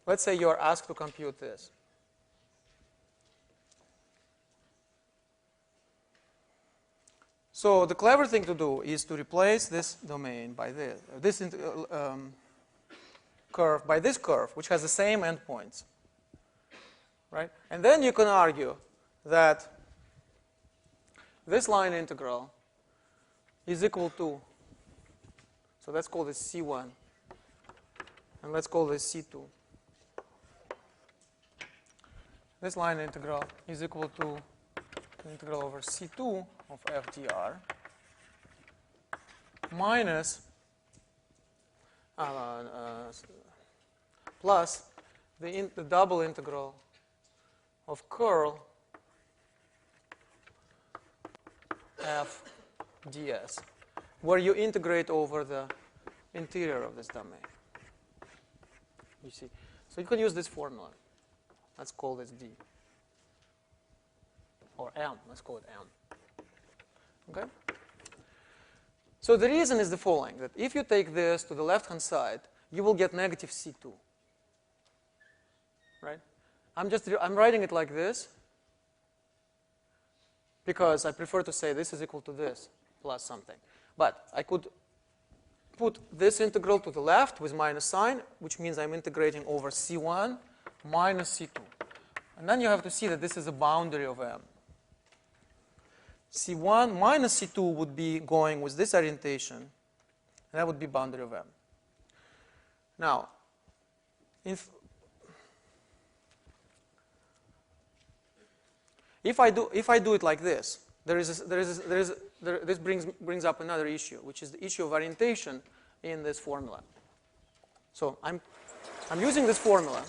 let's say you're asked to compute this. So the clever thing to do is to replace this domain by this curve by this curve, which has the same endpoints, right? And then you can argue that this line integral is equal to, so let's call this C1, and let's call this C2. This line integral is equal to the integral over C2 of f dr minus plus the double integral of curl f ds, where you integrate over the interior of this domain. You see, so you can use this formula. Let's call this d. Or m. Let's call it m. Okay? So the reason is the following, that if you take this to the left-hand side, you will get negative C2. Right? I'm writing it like this because I prefer to say this is equal to this plus something. But I could put this integral to the left with minus sign, which means I'm integrating over C1 minus C2. And then you have to see that this is a boundary of M. C1 minus C2 would be going with this orientation, and that would be boundary of M. Now, if I do it like this, this brings up another issue, which is the issue of orientation in this formula. So I'm using this formula,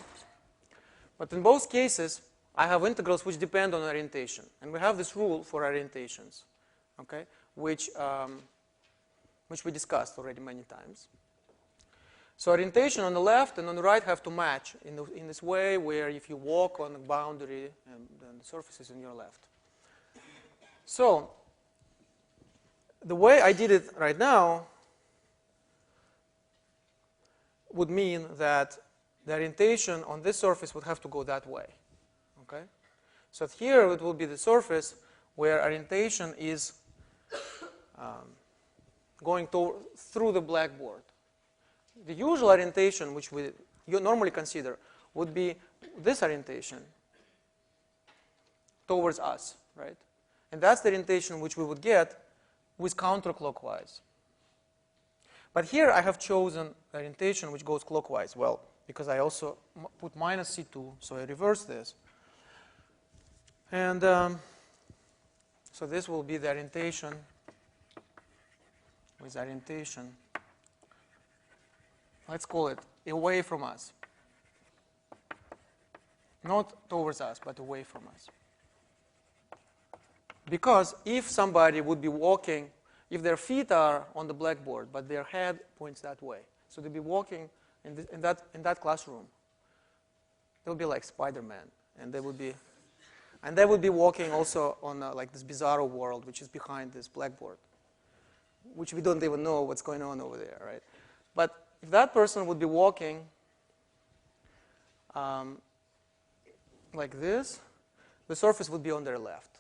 but in both cases I have integrals which depend on orientation, and we have this rule for orientations, okay, which we discussed already many times. So orientation on the left and on the right have to match in this way, where if you walk on the boundary, then the surface is on your left. So the way I did it right now would mean that the orientation on this surface would have to go that way. Okay? So here it will be the surface where orientation is going through the blackboard. The usual orientation, which you normally consider, would be this orientation towards us, right? And that's the orientation which we would get with counterclockwise. But here I have chosen the orientation which goes clockwise, well, because I also put minus C2, so I reverse this. And so this will be the orientation with orientation, let's call it away from us. Not towards us, but away from us. Because if somebody would be walking, if their feet are on the blackboard, but their head points that way, so they'd be walking in that classroom, they'll be like Spider-Man, and they would be walking also on like this bizarro world, which is behind this blackboard, which we don't even know what's going on over there, right? But if that person would be walking like this, the surface would be on their left,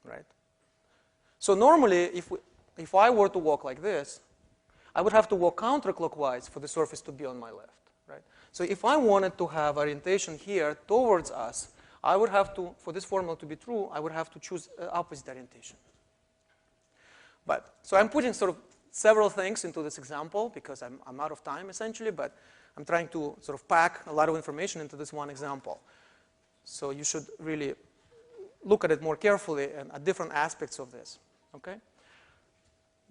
right? So normally, if I were to walk like this, I would have to walk counterclockwise for the surface to be on my left, right? So if I wanted to have orientation here towards us, I would have to, for this formula to be true, I would have to choose opposite orientation. But, so I'm putting sort of several things into this example because I'm out of time essentially, but I'm trying to sort of pack a lot of information into this one example. So you should really look at it more carefully and at different aspects of this, okay?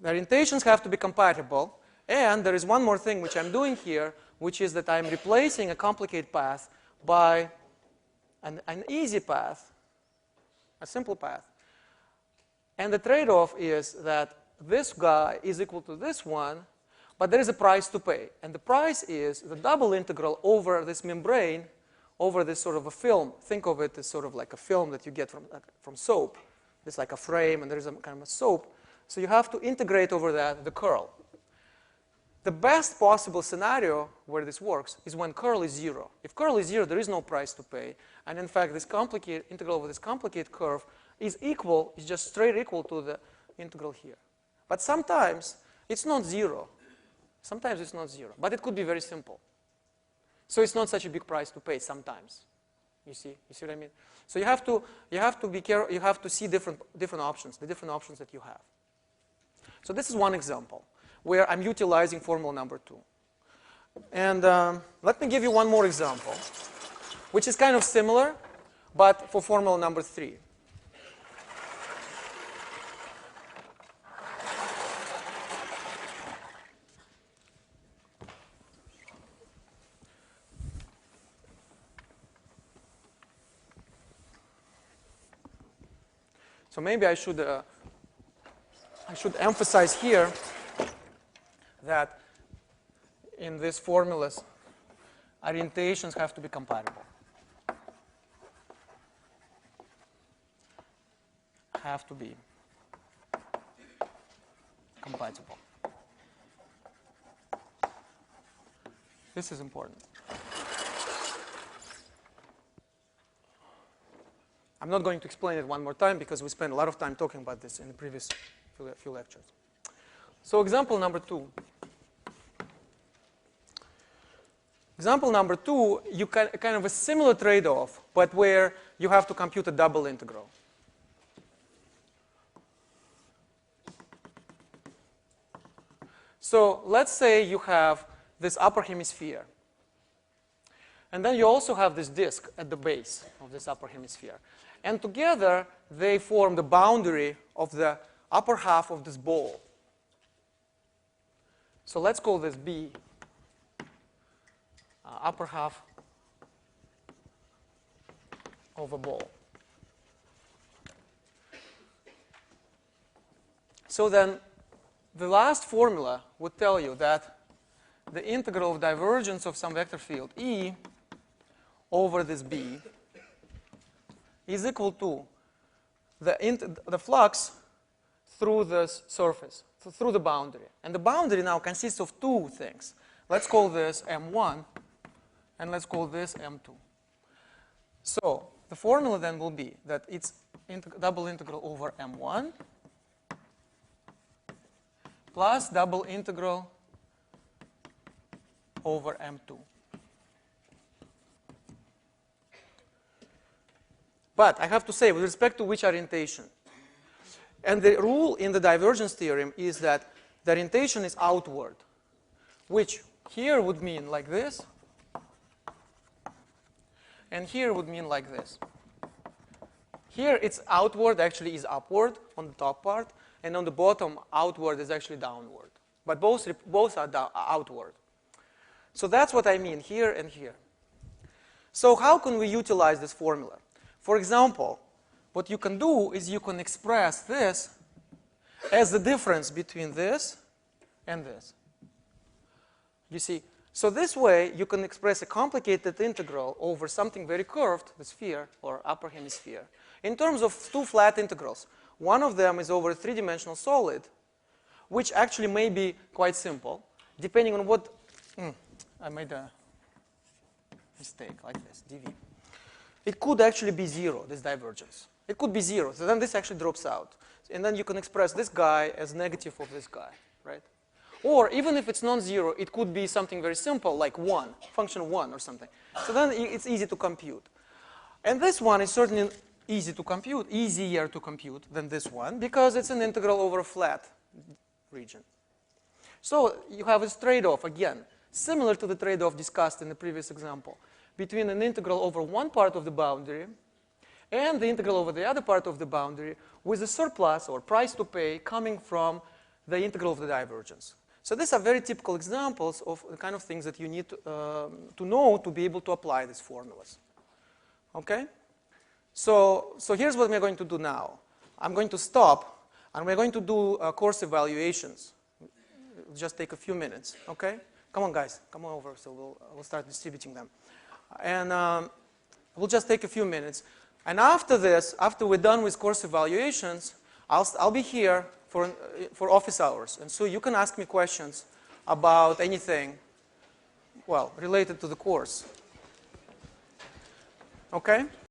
The orientations have to be compatible, and there is one more thing which I'm doing here, which is that I'm replacing a complicated path by an easy path, a simple path. And the trade-off is that this guy is equal to this one, but there is a price to pay. And the price is the double integral over this membrane, over this sort of a film. Think of it as sort of like a film that you get from soap. It's like a frame, and there is a kind of a soap. So you have to integrate over that the curl. The best possible scenario where this works is when curl is 0. If curl is 0, there is no price to pay. And in fact, this complicated integral over this complicated curve is equal, is just straight equal to the integral here. But sometimes it's not 0. Sometimes it's not 0. But it could be very simple. So it's not such a big price to pay sometimes. You see what I mean? So you have to be careful. You have to see different options, the different options that you have. So this is one example where I'm utilizing formula number 2. And let me give you one more example, which is kind of similar, but for formula number 3. So maybe I should emphasize here that in these formulas, orientations have to be compatible. Have to be compatible. This is important. I'm not going to explain it one more time because we spent a lot of time talking about this in the previous few lectures. So example number 2. Example number 2, you kind of a similar trade-off, but where you have to compute a double integral. So let's say you have this upper hemisphere. And then you also have this disk at the base of this upper hemisphere. And together, they form the boundary of the upper half of this ball. So let's call this B, upper half of a ball. So then the last formula would tell you that the integral of divergence of some vector field E over this B is equal to the flux through this surface, through the boundary. And the boundary now consists of two things. Let's call this M1, and let's call this M2. So the formula then will be that it's double integral over M1 plus double integral over M2. But I have to say, with respect to which orientation? And the rule in the divergence theorem is that the orientation is outward, which here would mean like this, and here would mean like this. Here it's outward, actually is upward on the top part, and on the bottom, outward is actually downward. But both are outward. So that's what I mean here and here. So how can we utilize this formula? For example, what you can do is you can express this as the difference between this and this. You see, so this way you can express a complicated integral over something very curved, the sphere or upper hemisphere, in terms of two flat integrals. One of them is over a three-dimensional solid, which actually may be quite simple, depending on what... I made a mistake like this, dv. It could actually be zero, this divergence. It could be zero, so then this actually drops out. And then you can express this guy as negative of this guy, right? Or even if it's non-zero, it could be something very simple, like 1, function 1 or something. So then it's easy to compute. And this one is certainly easier to compute than this one, because it's an integral over a flat region. So you have this trade-off, again, similar to the trade-off discussed in the previous example, between an integral over one part of the boundary and the integral over the other part of the boundary with a surplus or price to pay coming from the integral of the divergence. So these are very typical examples of the kind of things that you need to know to be able to apply these formulas. Okay? So here's what we're going to do now. I'm going to stop, and we're going to do course evaluations. It'll just take a few minutes, okay? Come on, guys, come on over, so we'll start distributing them. And we'll just take a few minutes. And after this, after we're done with course evaluations, I'll be here for office hours. And so you can ask me questions about anything, well, related to the course. Okay?